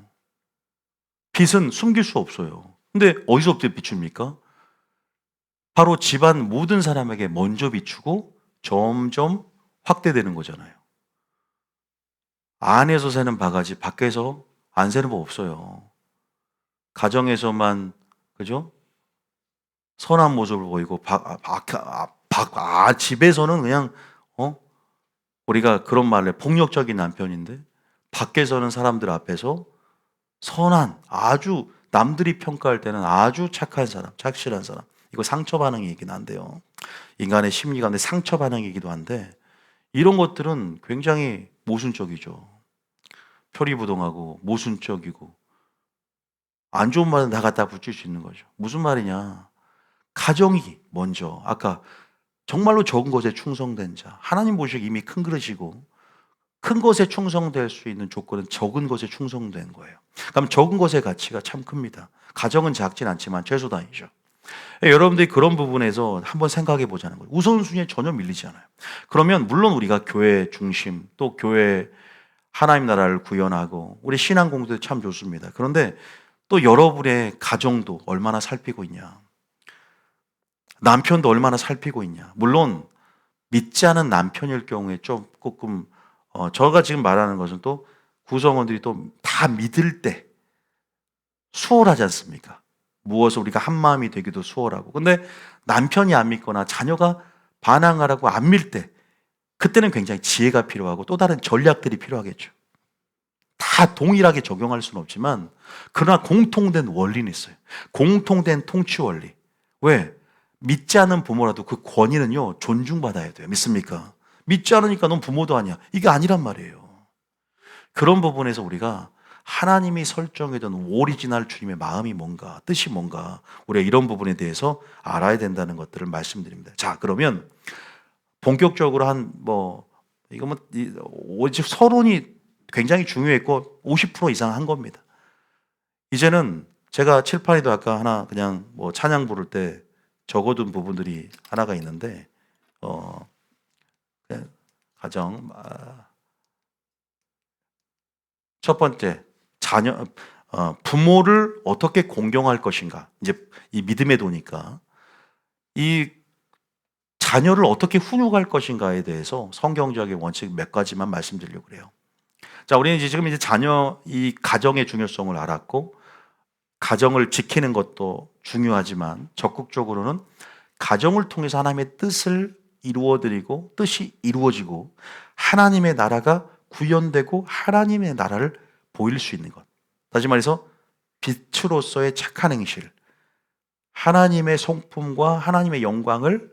빛은 숨길 수 없어요. 근데 어디서부터 비춥니까? 바로 집안 모든 사람에게 먼저 비추고 점점 확대되는 거잖아요. 안에서 새는 바가지 밖에서 안 새는 법 없어요. 가정에서만 그죠? 선한 모습을 보이고 집에서는 그냥 우리가 그런 말을 폭력적인 남편인데 밖에서는 사람들 앞에서 선한 아주 남들이 평가할 때는 아주 착한 사람, 착실한 사람. 이거 상처 반응이긴 한데요. 인간의 심리가 근데 상처 반응이기도 한데 이런 것들은 굉장히 모순적이죠. 표리부동하고 모순적이고 안 좋은 말은 다 갖다 붙일 수 있는 거죠. 무슨 말이냐? 가정이 먼저 아까 정말로 적은 것에 충성된 자 하나님 보시기에 이미 큰 그릇이고 큰 것에 충성될 수 있는 조건은 적은 것에 충성된 거예요. 그럼 적은 것의 가치가 참 큽니다. 가정은 작진 않지만 최소단이죠. 여러분들이 그런 부분에서 한번 생각해 보자는 거예요. 우선순위에 전혀 밀리지 않아요. 그러면 물론 우리가 교회 중심 또 교회 하나님 나라를 구현하고 우리 신앙 공부도 참 좋습니다. 그런데 또 여러분의 가정도 얼마나 살피고 있냐. 남편도 얼마나 살피고 있냐. 물론 믿지 않은 남편일 경우에 조금 저가 지금 말하는 것은 또 구성원들이 또 다 믿을 때 수월하지 않습니까? 무엇을 우리가 한 마음이 되기도 수월하고. 근데 남편이 안 믿거나 자녀가 반항하라고 안 밀 때 그때는 굉장히 지혜가 필요하고 또 다른 전략들이 필요하겠죠. 다 동일하게 적용할 수는 없지만 그러나 공통된 원리는 있어요. 공통된 통치 원리. 왜? 믿지 않는 부모라도 그 권위는요 존중받아야 돼요. 믿습니까? 믿지 않으니까 넌 부모도 아니야. 이게 아니란 말이에요. 그런 부분에서 우리가 하나님이 설정해둔 오리지널 주님의 마음이 뭔가, 뜻이 뭔가 우리가 이런 부분에 대해서 알아야 된다는 것들을 말씀드립니다. 자, 그러면 본격적으로 오직 서론이 굉장히 중요했고 50% 이상 한 겁니다. 이제는 제가 칠판에도 아까 하나 그냥 찬양 부를 때 적어둔 부분들이 하나가 있는데 그냥 첫 번째 부모를 어떻게 공경할 것인가. 이제 이 믿음의 도니까 이 자녀를 어떻게 훈육할 것인가에 대해서 성경적인 원칙 몇 가지만 말씀드리려고 그래요. 자, 우리는 지금 이제 자녀 이 가정의 중요성을 알았고 가정을 지키는 것도 중요하지만 적극적으로는 가정을 통해서 하나님의 뜻을 이루어드리고 뜻이 이루어지고 하나님의 나라가 구현되고 하나님의 나라를 보일 수 있는 것. 다시 말해서 빛으로서의 착한 행실, 하나님의 성품과 하나님의 영광을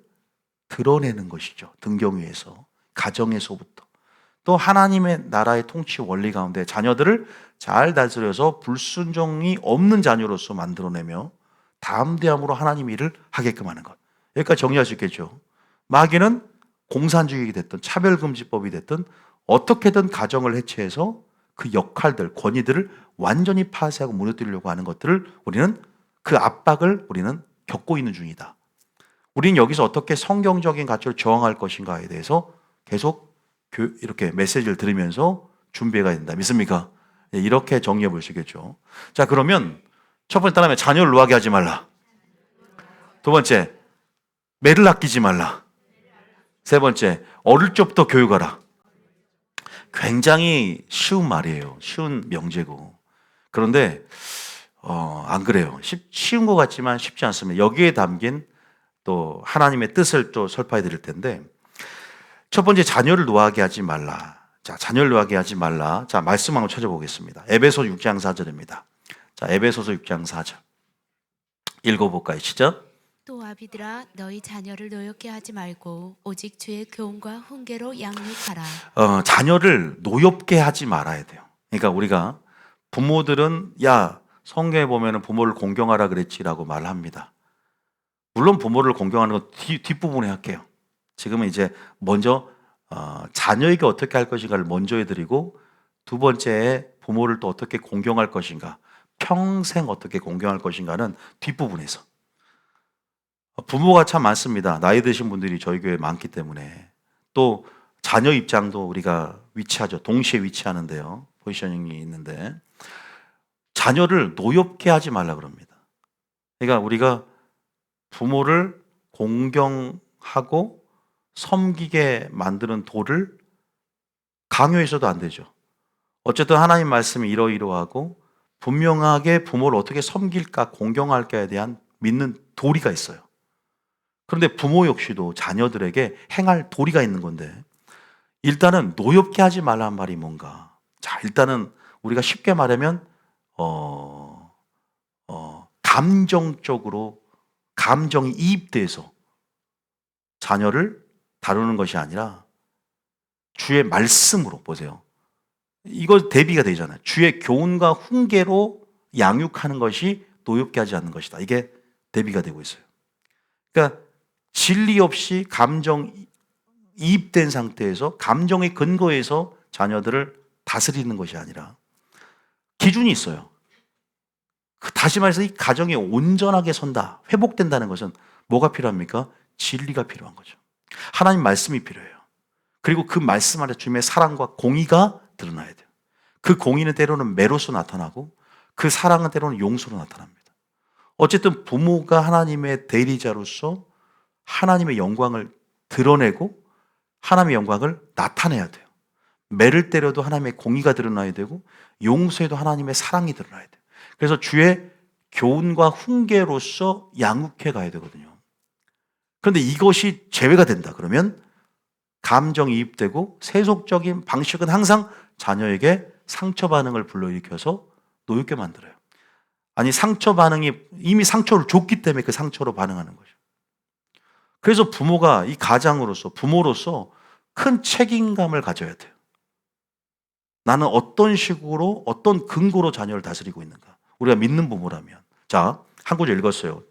드러내는 것이죠. 등경 위에서, 가정에서부터. 또 하나님의 나라의 통치 원리 가운데 자녀들을 잘 다스려서 불순종이 없는 자녀로서 만들어내며 담대함으로 하나님 일을 하게끔 하는 것. 여기까지 정리할 수 있겠죠. 마귀는 공산주의가 됐든 차별금지법이 됐든 어떻게든 가정을 해체해서 그 역할들, 권위들을 완전히 파쇄하고 무너뜨리려고 하는 것들을 우리는 그 압박을 우리는 겪고 있는 중이다. 우리는 여기서 어떻게 성경적인 가치를 저항할 것인가에 대해서 계속 이렇게 메시지를 들으면서 준비해야 된다. 믿습니까? 이렇게 정리해 볼 수 있겠죠. 자, 그러면 첫 번째 따라하면 자녀를 노하게 하지 말라. 두 번째, 매를 아끼지 말라. 세 번째, 어릴 적부터 교육하라. 굉장히 쉬운 말이에요. 쉬운 명제고. 그런데 안 그래요. 쉬운 것 같지만 쉽지 않습니다. 여기에 담긴 또 하나님의 뜻을 또 설파해 드릴 텐데 첫 번째 자녀를 노하게 하지 말라. 자, 자녀를 노하게 하지 말라. 자, 말씀 한번 찾아보겠습니다. 에베소 6장 4절입니다. 자, 에베소서 6장 4절. 읽어볼까요? 시작. 또한 아비들아 너희 자녀를 노엽게 하지 말고 오직 주의 교훈과 훈계로 양육하라. 자녀를 노엽게 하지 말아야 돼요. 그러니까 우리가 부모들은 야 성경에 보면은 부모를 공경하라 그랬지라고 말합니다. 물론 부모를 공경하는 건 뒷부분에 할게요. 지금은 이제 먼저 자녀에게 어떻게 할 것인가를 먼저 해드리고 두 번째에 부모를 또 어떻게 공경할 것인가, 평생 어떻게 공경할 것인가는 뒷부분에서. 부모가 참 많습니다. 나이 드신 분들이 저희 교회에 많기 때문에. 또 자녀 입장도 우리가 위치하죠. 동시에 위치하는데요. 포지셔닝이 있는데 자녀를 노엽게 하지 말라 그럽니다. 그러니까 우리가 부모를 공경하고 섬기게 만드는 도를 강요해서도 안 되죠. 어쨌든 하나님 말씀이 이러이러하고 분명하게 부모를 어떻게 섬길까 공경할까에 대한 믿는 도리가 있어요. 그런데 부모 역시도 자녀들에게 행할 도리가 있는 건데 일단은 노엽게 하지 말라는 말이 뭔가. 자, 일단은 우리가 쉽게 말하면 감정적으로 감정이 이입돼서 자녀를 다루는 것이 아니라 주의 말씀으로 보세요. 이거 대비가 되잖아요. 주의 교훈과 훈계로 양육하는 것이 노엽게 하지 않는 것이다. 이게 대비가 되고 있어요. 그러니까 진리 없이 감정 이입된 상태에서 감정의 근거에서 자녀들을 다스리는 것이 아니라 기준이 있어요. 다시 말해서 이 가정이 온전하게 선다, 회복된다는 것은 뭐가 필요합니까? 진리가 필요한 거죠. 하나님 말씀이 필요해요. 그리고 그 말씀 안에 주님의 사랑과 공의가 드러나야 돼요. 그 공의는 때로는 매로서 나타나고 그 사랑은 때로는 용서로 나타납니다. 어쨌든 부모가 하나님의 대리자로서 하나님의 영광을 드러내고 하나님의 영광을 나타내야 돼요. 매를 때려도 하나님의 공의가 드러나야 되고 용서에도 하나님의 사랑이 드러나야 돼요. 그래서 주의 교훈과 훈계로서 양육해 가야 되거든요. 그런데 이것이 제외가 된다 그러면 감정이입되고 세속적인 방식은 항상 자녀에게 상처 반응을 불러일으켜서 노엽게 만들어요. 아니 상처 반응이 이미 상처를 줬기 때문에 그 상처로 반응하는 거죠. 그래서 부모가 이 가장으로서 부모로서 큰 책임감을 가져야 돼요. 나는 어떤 식으로 어떤 근거로 자녀를 다스리고 있는가. 우리가 믿는 부모라면. 자, 한 구절 읽었어요.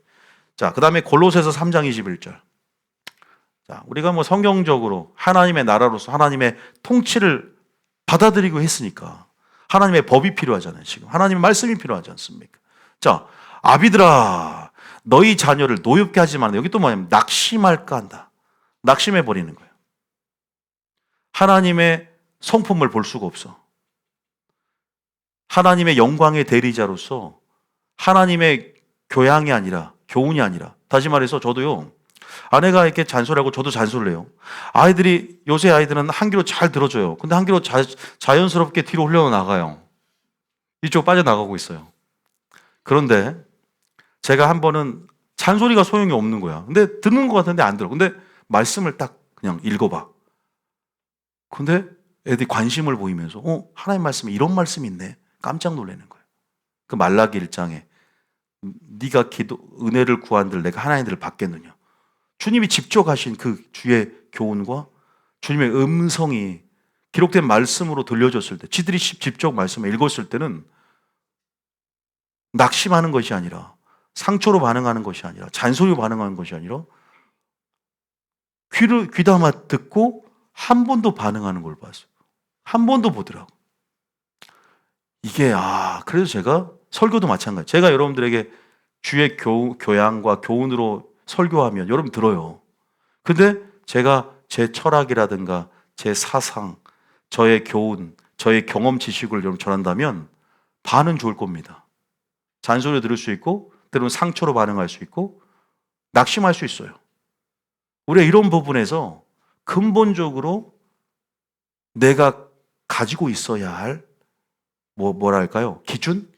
자, 그 다음에 골로새서 3장 21절. 자, 우리가 뭐 성경적으로 하나님의 나라로서 하나님의 통치를 받아들이고 했으니까 하나님의 법이 필요하잖아요. 지금 하나님의 말씀이 필요하지 않습니까? 자, 아비들아 너희 자녀를 노엽게 하지 말라. 여기 또 뭐냐면 낙심할까 한다. 낙심해 버리는 거예요. 하나님의 성품을 볼 수가 없어. 하나님의 영광의 대리자로서 하나님의 교양이 아니라 교훈이 아니라 다시 말해서 저도요. 아내가 이렇게 잔소리하고 저도 잔소리를 해요. 아이들이 요새 아이들은 한 귀로 잘 들어줘요. 근데 한 귀로 자연스럽게 뒤로 흘러나가요. 이쪽 빠져나가고 있어요. 그런데 제가 한 번은 잔소리가 소용이 없는 거야. 근데 듣는 것 같은데 안 들어. 근데 말씀을 딱 그냥 읽어봐. 근데 애들이 관심을 보이면서 하나님 말씀에 이런 말씀이 있네. 깜짝 놀라는 거예요. 그 말라기 1장에 네가 은혜를 구한들 내가 하나님들을 받겠느냐. 주님이 직접 하신 그 주의 교훈과 주님의 음성이 기록된 말씀으로 들려줬을 때 지들이 직접 말씀을 읽었을 때는 낙심하는 것이 아니라 상처로 반응하는 것이 아니라 잔소리로 반응하는 것이 아니라 귀담아 듣고 한 번도 반응하는 걸 봤어요. 한 번도 보더라고. 이게 그래서 제가 설교도 마찬가지. 제가 여러분들에게 주의 교양과 교훈으로 설교하면 여러분 들어요. 근데 제가 제 철학이라든가 제 사상, 저의 교훈, 저의 경험 지식을 여러분 전한다면 반은 좋을 겁니다. 잔소리 들을 수 있고 때로는 상처로 반응할 수 있고 낙심할 수 있어요. 우리가 이런 부분에서 근본적으로 내가 가지고 있어야 할 뭐랄까요? 기준?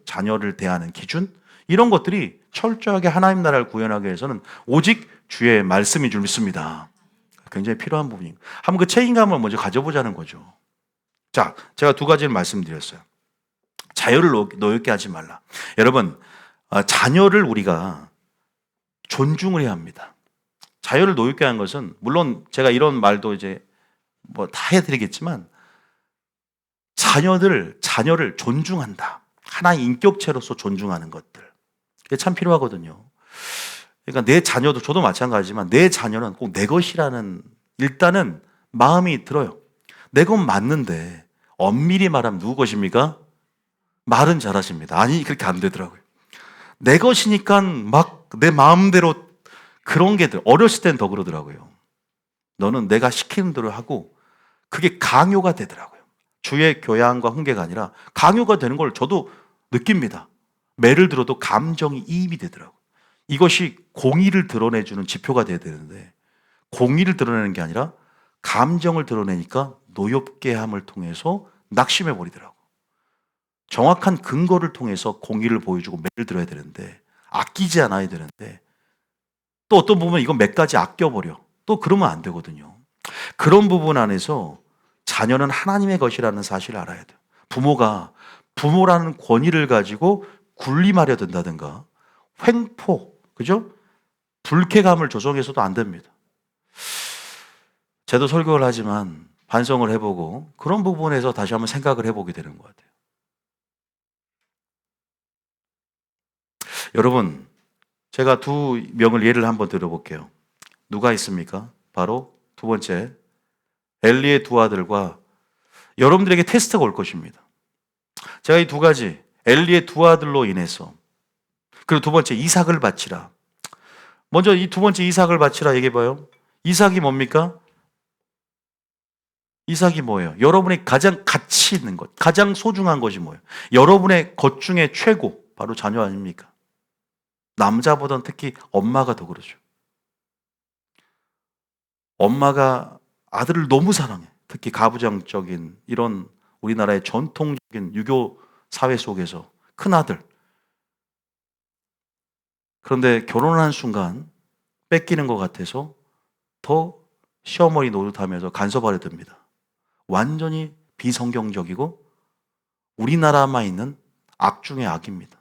자녀를 대하는 기준? 이런 것들이 철저하게 하나님 나라를 구현하기 위해서는 오직 주의 말씀인 줄 믿습니다. 굉장히 필요한 부분입니다. 한번 그 책임감을 먼저 가져보자는 거죠. 자, 제가 두 가지를 말씀드렸어요. 자녀를 노엽게 하지 말라. 여러분, 자녀를 우리가 존중을 해야 합니다. 자녀를 노엽게 하는 것은 물론 제가 이런 말도 이제 뭐 다 해드리겠지만 자녀를 존중한다. 하나의 인격체로서 존중하는 것들. 그게 참 필요하거든요. 그러니까 내 자녀도 저도 마찬가지지만 내 자녀는 꼭 내 것이라는 일단은 마음이 들어요. 내 건 맞는데 엄밀히 말하면 누구 것입니까? 말은 잘하십니다. 아니 그렇게 안 되더라고요. 내 것이니까 막 내 마음대로 그런 게 어렸을 땐 더 그러더라고요. 너는 내가 시키는 대로 하고 그게 강요가 되더라고요. 주의 교양과 훈계가 아니라 강요가 되는 걸 저도 느낍니다. 매를 들어도 감정이 이입이 되더라고요. 이것이 공의를 드러내주는 지표가 돼야 되는데 공의를 드러내는 게 아니라 감정을 드러내니까 노엽게 함을 통해서 낙심해 버리더라고요. 정확한 근거를 통해서 공의를 보여주고 매를 들어야 되는데 아끼지 않아야 되는데 또 어떤 부분은 이건 몇 가지 아껴버려. 또 그러면 안 되거든요. 그런 부분 안에서 자녀는 하나님의 것이라는 사실을 알아야 돼요. 부모가 부모라는 권위를 가지고 군림하려 든다든가 횡포, 그죠? 불쾌감을 조성해서도 안 됩니다. 저도 설교를 하지만 반성을 해보고 그런 부분에서 다시 한번 생각을 해보게 되는 것 같아요. 여러분, 제가 두 명을 예를 한번 들어볼게요. 누가 있습니까? 바로 두 번째, 엘리의 두 아들과 여러분들에게 테스트가 올 것입니다. 제가 이 두 가지, 엘리의 두 아들로 인해서 그리고 두 번째, 이삭을 바치라. 먼저 이 두 번째 이삭을 바치라 얘기해봐요. 이삭이 뭡니까? 이삭이 뭐예요? 여러분의 가장 가치 있는 것, 가장 소중한 것이 뭐예요? 여러분의 것 중에 최고, 바로 자녀 아닙니까? 남자보다는 특히 엄마가 더 그러죠. 엄마가 아들을 너무 사랑해. 특히 가부장적인 이런 우리나라의 전통적인 유교 사회 속에서 큰아들. 그런데 결혼한 순간 뺏기는 것 같아서 더 시어머니 노릇하면서 간섭하려 듭니다. 완전히 비성경적이고 우리나라만 있는 악 중의 악입니다.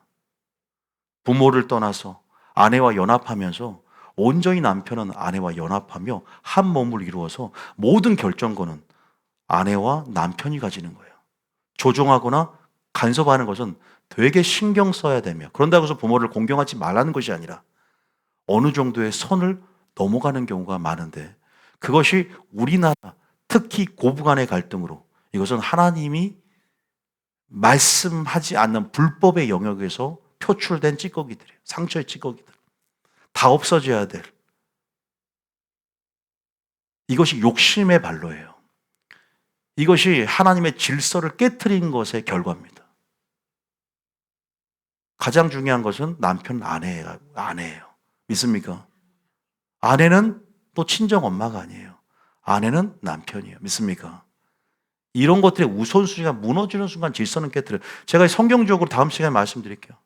부모를 떠나서 아내와 연합하면서 온전히 남편은 아내와 연합하며 한 몸을 이루어서 모든 결정권은 아내와 남편이 가지는 거예요. 조종하거나 간섭하는 것은 되게 신경 써야 되며 그런다고 해서 부모를 공경하지 말라는 것이 아니라 어느 정도의 선을 넘어가는 경우가 많은데 그것이 우리나라 특히 고부간의 갈등으로 이것은 하나님이 말씀하지 않는 불법의 영역에서 표출된 찌꺼기들이에요. 상처의 찌꺼기들. 다 없어져야 될. 이것이 욕심의 발로예요. 이것이 하나님의 질서를 깨트린 것의 결과입니다. 가장 중요한 것은 남편 아내예요. 믿습니까? 아내는 또 친정 엄마가 아니에요. 아내는 남편이에요. 믿습니까? 이런 것들의 우선순위가 무너지는 순간 질서는 깨트려요. 제가 성경적으로 다음 시간에 말씀드릴게요.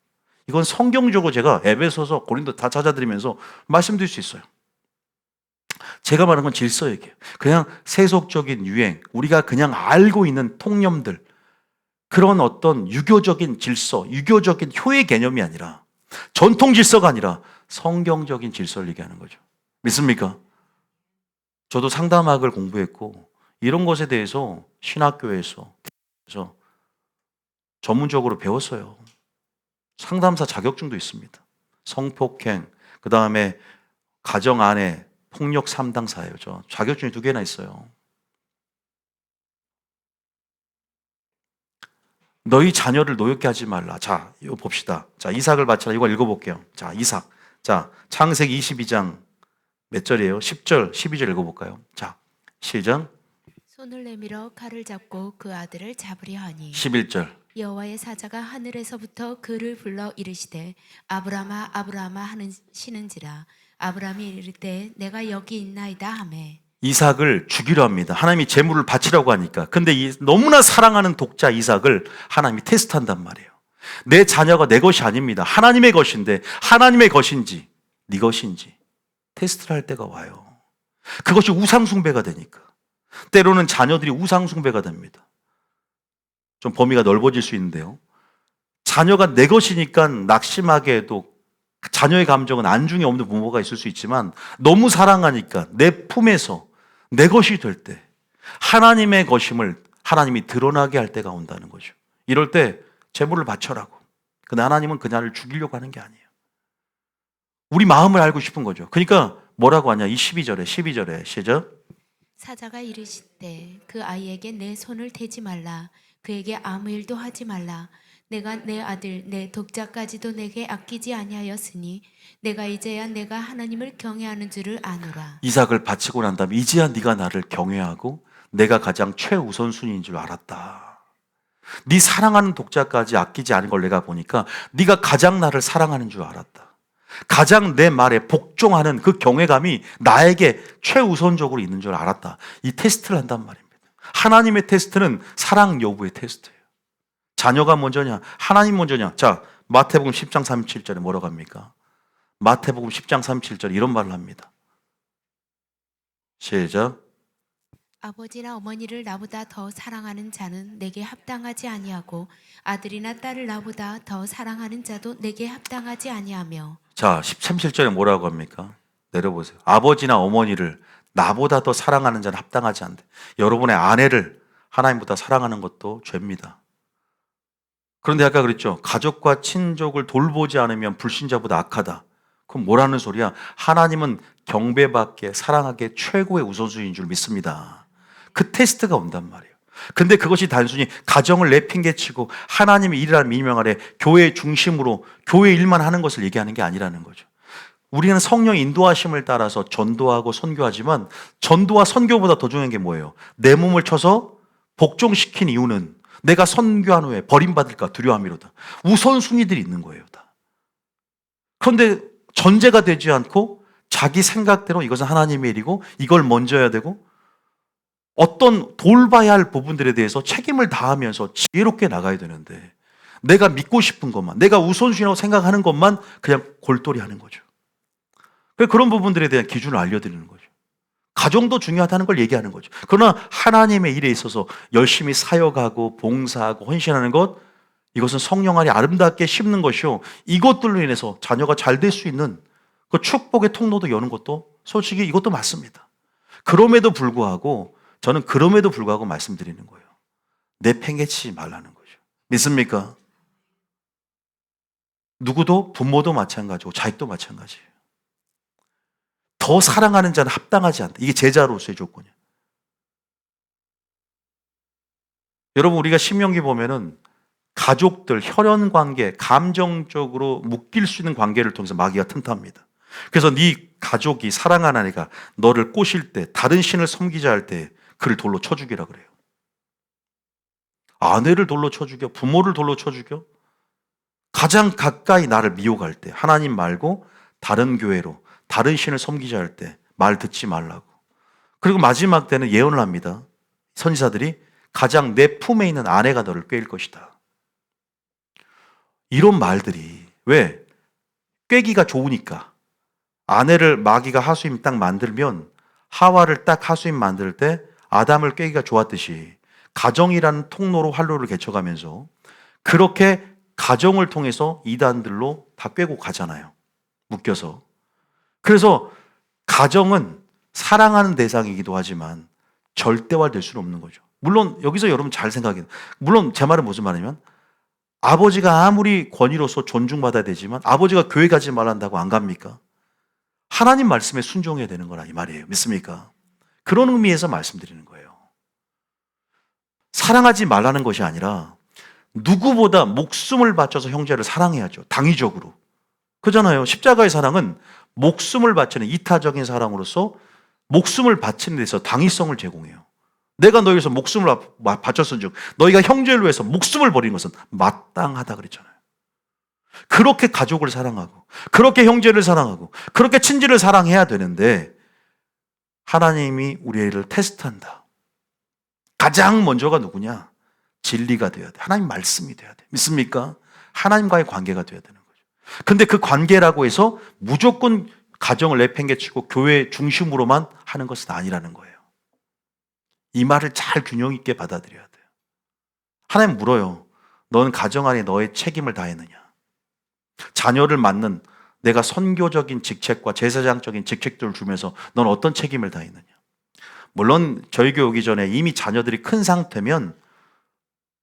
이건 성경적으로 제가 에베소서 고린도 다 찾아드리면서 말씀드릴 수 있어요. 제가 말하는 건 질서 얘기예요. 그냥 세속적인 유행, 우리가 그냥 알고 있는 통념들, 그런 어떤 유교적인 질서, 유교적인 효의 개념이 아니라 전통 질서가 아니라 성경적인 질서를 얘기하는 거죠. 믿습니까? 저도 상담학을 공부했고 이런 것에 대해서 신학교에서 전문적으로 배웠어요. 상담사 자격증도 있습니다. 성폭행, 그 다음에 가정 안에 폭력 3당사예요. 저 자격증이 2개나 있어요. 너희 자녀를 노엽게 하지 말라. 자, 이거 봅시다. 자, 이삭을 바쳐라. 이거 읽어볼게요. 자, 이삭. 자, 창세기 22장 몇 절이에요? 10절, 12절 읽어볼까요? 자, 시작. 손을 내밀어 칼을 잡고 그 아들을 잡으려 하니 11절. 여호와의 사자가 하늘에서부터 그를 불러 이르시되 아브라함아 아브라함아 하시는지라 아브라함이 이르되 내가 여기 있나이다 하매 이삭을 죽이려 합니다. 하나님이 제물을 바치라고 하니까. 근데 너무나 사랑하는 독자 이삭을 하나님이 테스트한단 말이에요. 내 자녀가 내 것이 아닙니다. 하나님의 것인데 하나님의 것인지 네 것인지 테스트를 할 때가 와요. 그것이 우상숭배가 되니까. 때로는 자녀들이 우상숭배가 됩니다. 좀 범위가 넓어질 수 있는데요. 자녀가 내 것이니까 낙심하게 해도 자녀의 감정은 안중에 없는 부모가 있을 수 있지만 너무 사랑하니까 내 품에서 내 것이 될 때 하나님의 것임을 하나님이 드러나게 할 때가 온다는 거죠. 이럴 때 제물을 바쳐라고. 근데 하나님은 그날을 죽이려고 하는 게 아니에요. 우리 마음을 알고 싶은 거죠. 그러니까 뭐라고 하냐? 이 12절에 시작. 사자가 이르시되 그 아이에게 내 손을 대지 말라. 그에게 아무 일도 하지 말라. 내가 내 아들 내 독자까지도 내게 아끼지 아니하였으니 내가 이제야 내가 하나님을 경외하는 줄을 아노라. 이삭을 바치고 난 다음에 이제야 네가 나를 경외하고 내가 가장 최우선순위인 줄 알았다. 네 사랑하는 독자까지 아끼지 않은 걸 내가 보니까 네가 가장 나를 사랑하는 줄 알았다. 가장 내 말에 복종하는 그 경외감이 나에게 최우선적으로 있는 줄 알았다. 이 테스트를 한단 말입니다. 하나님의 테스트는 사랑 여부의 테스트예요. 자녀가 먼저냐, 하나님 먼저냐. 자, 마태복음 10장 37절에 뭐라고 합니까? 마태복음 10장 37절에 이런 말을 합니다. 시작. 아버지나 어머니를 나보다 더 사랑하는 자는 내게 합당하지 아니하고 아들이나 딸을 나보다 더 사랑하는 자도 내게 합당하지 아니하며. 자, 37절에 뭐라고 합니까? 내려보세요. 아버지나 어머니를 나보다 더 사랑하는 자는 합당하지 않대. 여러분의 아내를 하나님보다 사랑하는 것도 죄입니다. 그런데 아까 그랬죠. 가족과 친족을 돌보지 않으면 불신자보다 악하다. 그럼 뭐라는 소리야? 하나님은 경배받게 사랑하게 최고의 우선순위인 줄 믿습니다. 그 테스트가 온단 말이에요. 근데 그것이 단순히 가정을 내팽개치고 하나님의 일이라는 민명 아래 교회 중심으로 교회 일만 하는 것을 얘기하는 게 아니라는 거죠. 우리는 성령 인도하심을 따라서 전도하고 선교하지만 전도와 선교보다 더 중요한 게 뭐예요? 내 몸을 쳐서 복종시킨 이유는 내가 선교한 후에 버림받을까 두려움이로다. 우선순위들이 있는 거예요, 다. 그런데 전제가 되지 않고 자기 생각대로 이것은 하나님의 일이고 이걸 먼저 해야 되고 어떤 돌봐야 할 부분들에 대해서 책임을 다하면서 지혜롭게 나가야 되는데 내가 믿고 싶은 것만, 내가 우선순위라고 생각하는 것만 그냥 골똘히 하는 거죠. 그런 부분들에 대한 기준을 알려드리는 거죠. 가정도 중요하다는 걸 얘기하는 거죠. 그러나 하나님의 일에 있어서 열심히 사역하고 봉사하고 헌신하는 것, 이것은 성령 안에 아름답게 심는 것이요. 이것들로 인해서 자녀가 잘 될 수 있는 그 축복의 통로도 여는 것도 솔직히 이것도 맞습니다. 그럼에도 불구하고 말씀드리는 거예요. 내팽개치지 말라는 거죠. 믿습니까? 누구도 부모도 마찬가지고 자식도 마찬가지예요. 더 사랑하는 자는 합당하지 않다. 이게 제자로서의 조건이에요. 여러분, 우리가 신명기 보면은 가족들, 혈연 관계, 감정적으로 묶일 수 있는 관계를 통해서 마귀가 틈탑니다. 그래서 네 가족이 사랑하는 아이가 너를 꼬실 때, 다른 신을 섬기자 할 때 그를 돌로 쳐 죽이라 그래요. 아내를 돌로 쳐 죽여, 부모를 돌로 쳐 죽여. 가장 가까이 나를 미혹할 때, 하나님 말고 다른 교회로, 다른 신을 섬기자 할 때 말 듣지 말라고. 그리고 마지막 때는 예언을 합니다. 선지자들이 가장 내 품에 있는 아내가 너를 꿰일 것이다. 이런 말들이 왜? 꿰기가 좋으니까. 아내를 마귀가 하수임 딱 만들면 하와를 딱 하수임 만들 때 아담을 꿰기가 좋았듯이 가정이라는 통로로 활로를 개쳐가면서 그렇게 가정을 통해서 이단들로 다 꿰고 가잖아요. 묶여서. 그래서 가정은 사랑하는 대상이기도 하지만 절대화될 수는 없는 거죠. 물론 여기서 여러분 잘 생각해요. 물론 제 말은 무슨 말이냐면 아버지가 아무리 권위로서 존중받아야 되지만 아버지가 교회 가지 말란다고 안 갑니까? 하나님 말씀에 순종해야 되는 거라 이 말이에요. 믿습니까? 그런 의미에서 말씀드리는 거예요. 사랑하지 말라는 것이 아니라 누구보다 목숨을 바쳐서 형제를 사랑해야죠. 당위적으로. 그잖아요. 십자가의 사랑은 목숨을 바치는 이타적인 사랑으로서 목숨을 바치는 데서 당위성을 제공해요. 내가 너희 위해서 목숨을 바쳤은즉 너희가 형제를 위해서 목숨을 버리는 것은 마땅하다 그랬잖아요. 그렇게 가족을 사랑하고 그렇게 형제를 사랑하고 그렇게 친지를 사랑해야 되는데 하나님이 우리를 테스트한다. 가장 먼저가 누구냐? 진리가 되어야 돼. 하나님 말씀이 돼야 돼. 믿습니까? 하나님과의 관계가 되어야 되는 거죠. 근데 그 관계라고 해서 무조건 가정을 내팽개치고 교회 중심으로만 하는 것은 아니라는 거예요. 이 말을 잘 균형 있게 받아들여야 돼요. 하나님 물어요. 너는 가정 안에 너의 책임을 다했느냐? 자녀를 맡는 내가 선교적인 직책과 제사장적인 직책들을 주면서 넌 어떤 책임을 다했느냐. 물론 저희 교회 오기 전에 이미 자녀들이 큰 상태면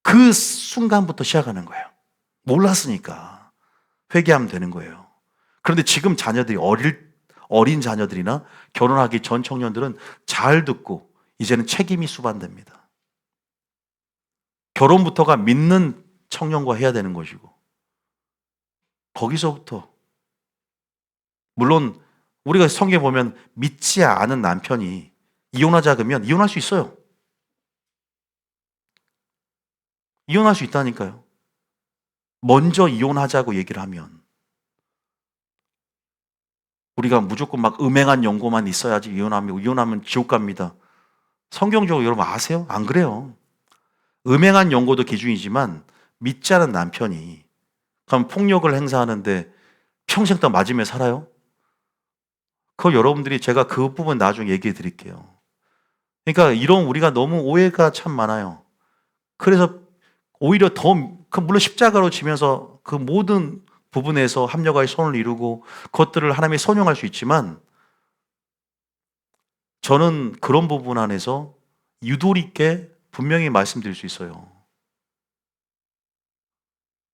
그 순간부터 시작하는 거예요. 몰랐으니까 회개하면 되는 거예요. 그런데 지금 자녀들이 어린 자녀들이나 결혼하기 전 청년들은 잘 듣고 이제는 책임이 수반됩니다. 결혼부터가 믿는 청년과 해야 되는 것이고, 거기서부터 물론 우리가 성경에 보면 믿지 않은 남편이 이혼하자 그러면 이혼할 수 있어요. 이혼할 수 있다니까요. 먼저 이혼하자고 얘기를 하면 우리가 무조건 막 음행한 연고만 있어야지 이혼하면 지옥 갑니다. 성경적으로 여러분 아세요? 안 그래요. 음행한 연고도 기준이지만 믿지 않은 남편이 그럼 폭력을 행사하는데 평생 동안 맞으며 살아요? 그거 여러분들이 제가 그 부분 나중에 얘기해 드릴게요. 그러니까 이런 우리가 너무 오해가 참 많아요. 그래서 오히려 물론 십자가로 지면서 그 모든 부분에서 합력하여 선을 이루고 그것들을 하나님이 선용할 수 있지만 저는 그런 부분 안에서 유도리 있게 분명히 말씀드릴 수 있어요.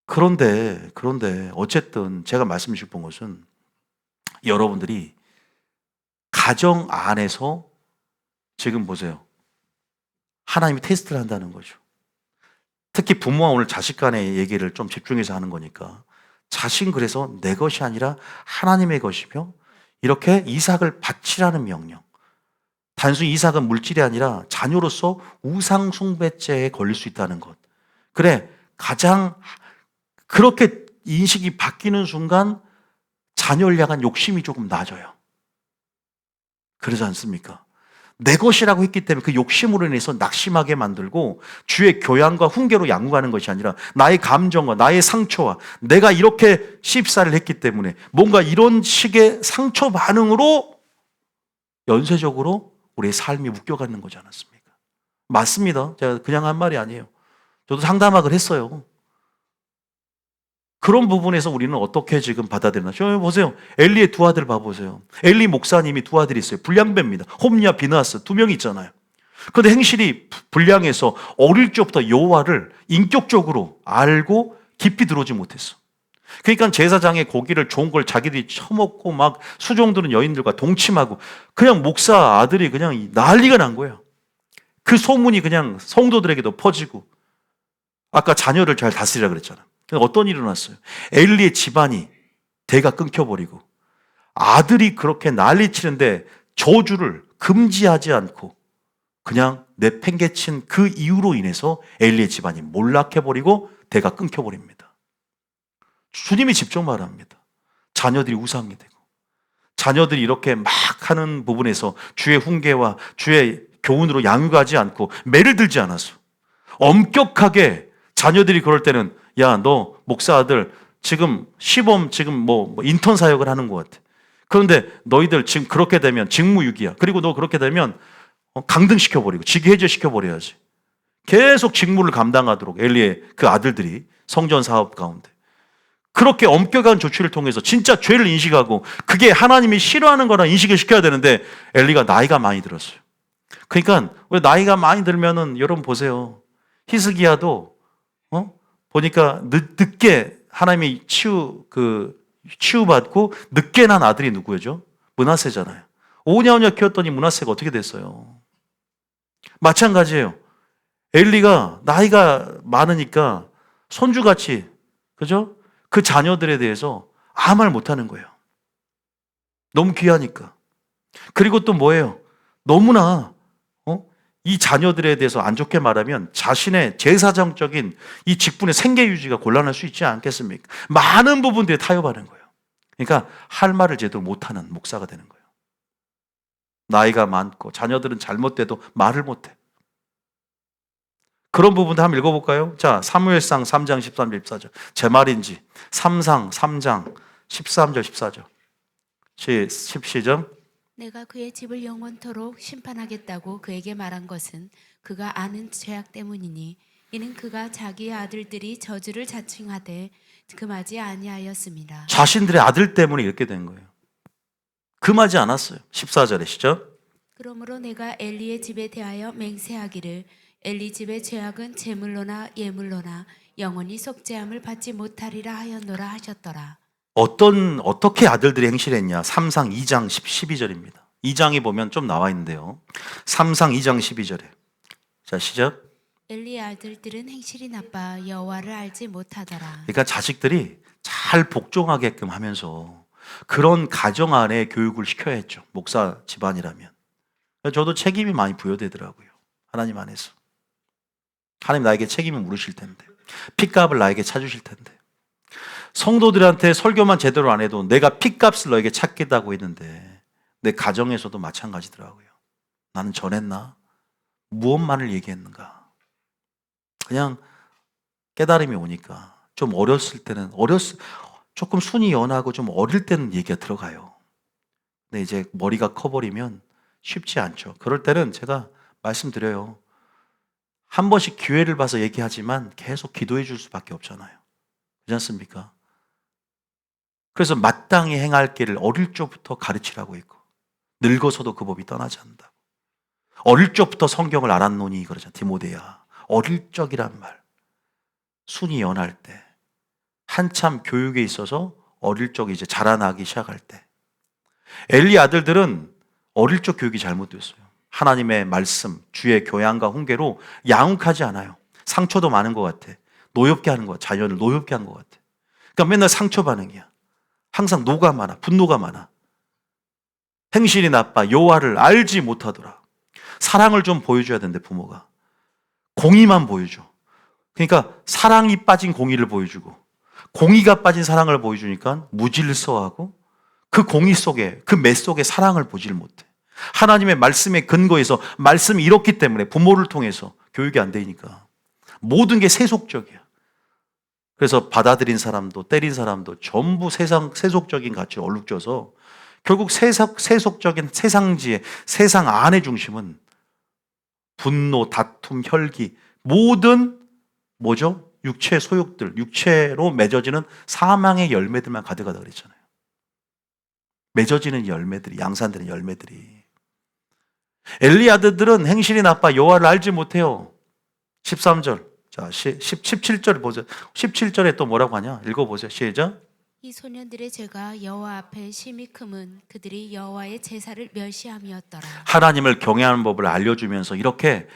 그런데 어쨌든 제가 말씀 싶은 것은 여러분들이 가정 안에서 지금 보세요. 하나님이 테스트를 한다는 거죠. 특히 부모와 오늘 자식 간의 얘기를 좀 집중해서 하는 거니까 자신 그래서 내 것이 아니라 하나님의 것이며 이렇게 이삭을 바치라는 명령. 단순히 이삭은 물질이 아니라 자녀로서 우상 숭배죄에 걸릴 수 있다는 것. 그래, 가장 그렇게 인식이 바뀌는 순간 자녀를 향한 욕심이 조금 낮아요. 그러지 않습니까? 내 것이라고 했기 때문에 그 욕심으로 인해서 낙심하게 만들고 주의 교양과 훈계로 양육하는 것이 아니라 나의 감정과 나의 상처와 내가 이렇게 시집살이를 했기 때문에 뭔가 이런 식의 상처 반응으로 연쇄적으로 우리의 삶이 묶여가는 거지 않았습니까? 맞습니다. 제가 그냥 한 말이 아니에요. 저도 상담학을 했어요. 그런 부분에서 우리는 어떻게 지금 받아들이나? 저 보세요. 엘리의 두 아들 봐보세요. 엘리 목사님이 두 아들이 있어요. 불량배입니다. 홈리와 비느하스 두 명이 있잖아요. 그런데 행실이 불량해서 어릴 적부터 여호와를 인격적으로 알고 깊이 들어오지 못했어. 그러니까 제사장의 고기를 좋은 걸 자기들이 처먹고 막 수종드는 여인들과 동침하고 그냥 목사 아들이 그냥 난리가 난 거예요. 그 소문이 그냥 성도들에게도 퍼지고 아까 자녀를 잘 다스리라 그랬잖아. 어떤 일이 일어났어요? 엘리의 집안이 대가 끊겨버리고 아들이 그렇게 난리치는데 저주를 금지하지 않고 그냥 내팽개친 그 이유로 인해서 엘리의 집안이 몰락해버리고 대가 끊겨버립니다. 주님이 직접 말합니다. 자녀들이 우상이 되고 자녀들이 이렇게 막 하는 부분에서 주의 훈계와 주의 교훈으로 양육하지 않고 매를 들지 않았어. 엄격하게 자녀들이 그럴 때는 야, 너 목사 아들 지금 시범 지금 뭐 인턴 사역을 하는 것 같아. 그런데 너희들 지금 그렇게 되면 직무유기야. 그리고 너 그렇게 되면 강등시켜버리고 직위해제시켜버려야지. 계속 직무를 감당하도록 엘리의 그 아들들이 성전 사업 가운데 그렇게 엄격한 조치를 통해서 진짜 죄를 인식하고 그게 하나님이 싫어하는 거라 인식을 시켜야 되는데 엘리가 나이가 많이 들었어요. 그러니까 왜 나이가 많이 들면은 여러분 보세요. 히스기야도 보니까 늦게 하나님이 치유받고 늦게 난 아들이 누구죠? 므낫세잖아요. 오냐오냐 키웠더니 므낫세가 어떻게 됐어요? 마찬가지예요. 엘리가 나이가 많으니까 손주같이 그죠? 그 자녀들에 대해서 아무 말 못하는 거예요. 너무 귀하니까. 그리고 또 뭐예요? 너무나 이 자녀들에 대해서 안 좋게 말하면 자신의 제사장적인 이 직분의 생계 유지가 곤란할 수 있지 않겠습니까? 많은 부분들이 타협하는 거예요. 그러니까 할 말을 제대로 못하는 목사가 되는 거예요. 나이가 많고 자녀들은 잘못돼도 말을 못해. 그런 부분도 한번 읽어볼까요? 자, 사무엘상 3장 13절 14절. 제 말인지 3상 3장 13절 14절. 시작. 내가 그의 집을 영원토록 심판하겠다고 그에게 말한 것은 그가 아는 죄악 때문이니 이는 그가 자기의 아들들이 저주를 자칭하되 금하지 아니하였습니다. 자신들의 아들 때문에 이렇게 된 거예요. 금하지 않았어요. 14절에 시작. 그러므로 내가 엘리의 집에 대하여 맹세하기를 엘리 집의 죄악은 제물로나 예물로나 영원히 속죄함을 받지 못하리라 하였노라 하셨더라. 어떻게 아들들이 행실했냐? 3상 2장 12절입니다. 2장에 보면 좀 나와 있는데요. 3상 2장 12절에. 자, 시작. 엘리의 아들들은 행실이 나빠 여호와를 알지 못하더라. 그러니까 자식들이 잘 복종하게끔 하면서 그런 가정 안에 교육을 시켜야 했죠. 목사 집안이라면. 저도 책임이 많이 부여되더라고요. 하나님 안에서. 하나님 나에게 책임을 물으실 텐데. 핏값을 나에게 찾으실 텐데. 성도들한테 설교만 제대로 안 해도 내가 핏값을 너에게 찾겠다고 했는데 내 가정에서도 마찬가지더라고요. 나는 전했나? 무엇만을 얘기했는가? 그냥 깨달음이 오니까 좀 어렸을 때는 조금 순이 연하고 좀 어릴 때는 얘기가 들어가요. 근데 이제 머리가 커버리면 쉽지 않죠. 그럴 때는 제가 말씀드려요. 한 번씩 기회를 봐서 얘기하지만 계속 기도해 줄 수밖에 없잖아요. 그렇지 않습니까? 그래서 마땅히 행할 길을 어릴 적부터 가르치라고 했고 늙어서도 그 법이 떠나지 않는다고. 어릴 적부터 성경을 알았노니 그러잖아. 디모데야. 어릴 적이란 말. 순이 연할 때. 한참 교육에 있어서 어릴 적에 이제 자라나기 시작할 때. 엘리 아들들은 어릴 적 교육이 잘못됐어요. 하나님의 말씀, 주의 교양과 훈계로 양육하지 않아요. 상처도 많은 것 같아. 노엽게 하는 것 같아. 자녀를 노엽게 한 것 같아. 그러니까 맨날 상처 반응이야. 항상 노가 많아. 분노가 많아. 행실이 나빠. 여호와를 알지 못하더라. 사랑을 좀 보여줘야 되는데 부모가. 공의만 보여줘. 그러니까 사랑이 빠진 공의를 보여주고 공의가 빠진 사랑을 보여주니까 무질서하고 그 공의 속에 그 매 속에 사랑을 보질 못해. 하나님의 말씀의 근거에서 말씀이 이렇기 때문에 부모를 통해서 교육이 안 되니까 모든 게 세속적이야. 그래서 받아들인 사람도 때린 사람도 전부 세속적인 가치에 얼룩져서 결국 세속적인 세상지의 세상 안의 중심은 분노, 다툼, 혈기 모든 뭐죠? 육체 소욕들, 육체로 맺어지는 사망의 열매들만 가득하다 그랬잖아요. 맺어지는 열매들이, 양산되는 열매들이. 엘리 아들들은 행실이 나빠 여호와를 알지 못해요. 13절. 자, 17절 보세요. 17절에 또 뭐라고 하냐? 읽어보세요. 시작. 이 소년들의 죄가 여호와 앞에 심히 크면 그들이 여호와의 제사를 멸시함이었더라. 하나님을 경외하는 법을 알려주면서 이렇게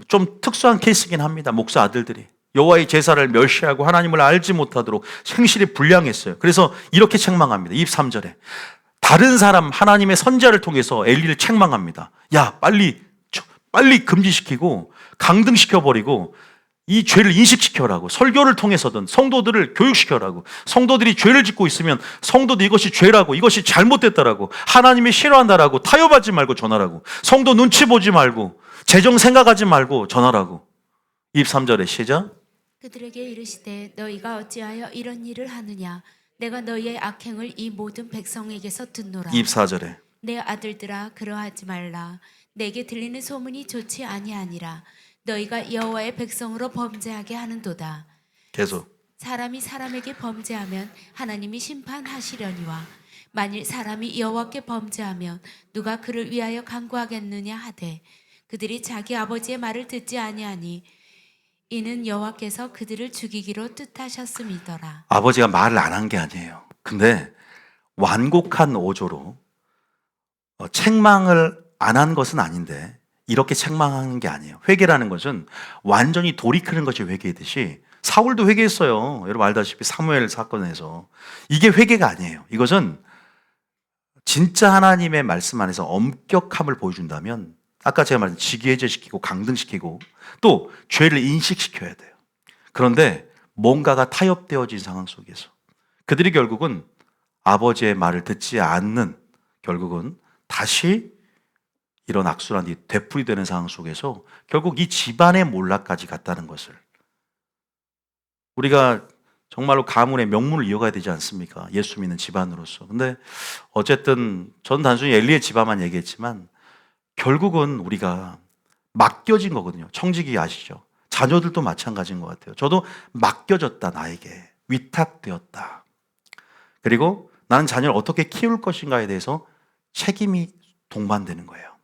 좀 특수한 케이스긴 합니다. 목사 아들들이. 여호와의 제사를 멸시하고 하나님을 알지 못하도록 행실이 불량했어요. 그래서 이렇게 책망합니다. 23절에. 다른 사람 하나님의 선지자를 통해서 엘리를 책망합니다. 야, 빨리 금지시키고 강등시켜버리고 이 죄를 인식시켜라고. 설교를 통해서든 성도들을 교육시켜라고. 성도들이 죄를 짓고 있으면 성도도 이것이 죄라고, 이것이 잘못됐다라고, 하나님이 싫어한다라고 타협하지 말고 전하라고. 성도 눈치 보지 말고 재정 생각하지 말고 전하라고. 23절에 시작. 그들에게 이르시되 너희가 어찌하여 이런 일을 하느냐? 내가 너희의 악행을 이 모든 백성에게서 듣노라. 24절에 내 아들들아 그러하지 말라. 내게 들리는 소문이 좋지 아니하니라. 너희가 여호와의 백성으로 범죄하게 하는도다. 계속. 사람이 사람에게 범죄하면 하나님이 심판하시려니와 만일 사람이 여호와께 범죄하면 누가 그를 위하여 간구하겠느냐 하되 그들이 자기 아버지의 말을 듣지 아니하니 이는 여호와께서 그들을 죽이기로 뜻하셨음이더라. 아버지가 말을 안 한 게 아니에요. 근데 완곡한 어조로 책망을 안 한 것은 아닌데 이렇게 책망하는 게 아니에요. 회개라는 것은 완전히 돌이키는 것이 회개이듯이 사울도 회개했어요. 여러분 알다시피 사무엘 사건에서. 이게 회개가 아니에요. 이것은 진짜 하나님의 말씀 안에서 엄격함을 보여준다면 아까 제가 말한 직위해제시키고 강등시키고 또 죄를 인식시켜야 돼요. 그런데 뭔가가 타협되어진 상황 속에서 그들이 결국은 아버지의 말을 듣지 않는 결국은 다시 이런 악순환이 되풀이되는 상황 속에서 결국 이 집안의 몰락까지 갔다는 것을 우리가 정말로 가문의 명문을 이어가야 되지 않습니까? 예수 믿는 집안으로서. 근데 어쨌든 전 단순히 엘리의 집안만 얘기했지만 결국은 우리가 맡겨진 거거든요. 청지기 아시죠? 자녀들도 마찬가지인 것 같아요. 저도 맡겨졌다 나에게. 위탁되었다. 그리고 나는 자녀를 어떻게 키울 것인가에 대해서 책임이 동반되는 거예요.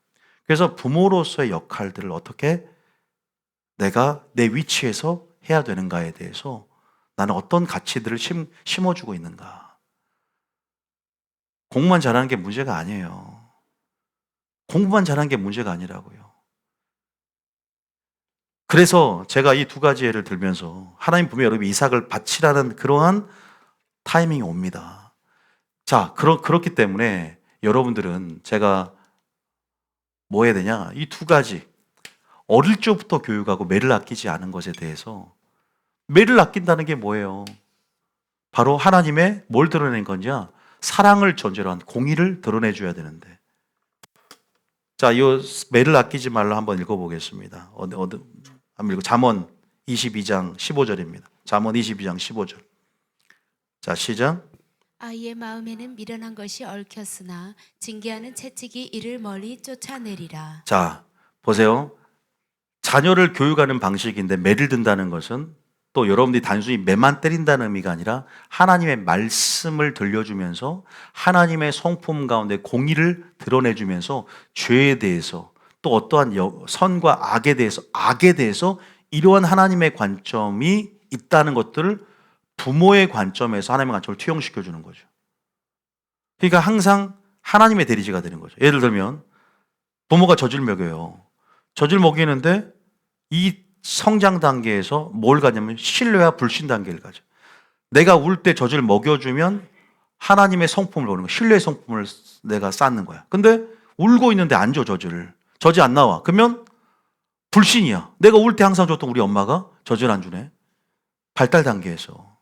그래서 부모로서의 역할들을 어떻게 내가 내 위치에서 해야 되는가에 대해서 나는 어떤 가치들을 심어주고 있는가. 공부만 잘하는 게 문제가 아니에요. 공부만 잘하는 게 문제가 아니라고요. 그래서 제가 이 두 가지 예를 들면서 하나님 분명히 여러분 이삭을 바치라는 그러한 타이밍이 옵니다. 자, 그렇기 때문에 여러분들은 제가 뭐 해야 되냐? 이 두 가지. 어릴 적부터 교육하고 매를 아끼지 않은 것에 대해서 매를 아낀다는 게 뭐예요? 바로 하나님의 뭘 드러낸 거냐? 사랑을 전제로 한 공의를 드러내줘야 되는데. 자, 이 매를 아끼지 말라 한번 읽어보겠습니다. 한번 읽고 잠언 22장 15절입니다. 잠언 22장 15절. 자, 시작. 아이의 마음에는 미련한 것이 얽혔으나 징계하는 채찍이 이를 멀리 쫓아내리라. 자, 보세요. 자녀를 교육하는 방식인데 매를 든다는 것은 또 여러분들이 단순히 매만 때린다는 의미가 아니라 하나님의 말씀을 들려주면서 하나님의 성품 가운데 공의를 드러내주면서 죄에 대해서 또 어떠한 선과 악에 대해서 이러한 하나님의 관점이 있다는 것들을 부모의 관점에서 하나님의 관점을 투영시켜주는 거죠. 그러니까 항상 하나님의 대리지가 되는 거죠. 예를 들면 부모가 젖을 먹여요. 젖을 먹이는데 이 성장 단계에서 뭘 가냐면 신뢰와 불신 단계를 가죠. 내가 울 때 젖을 먹여주면 하나님의 성품을 보는 거야. 신뢰의 성품을 내가 쌓는 거야. 근데 울고 있는데 안 줘, 젖이 안 나와. 그러면 불신이야. 내가 울 때 항상 줬던 우리 엄마가 젖을 안 주네. 발달 단계에서.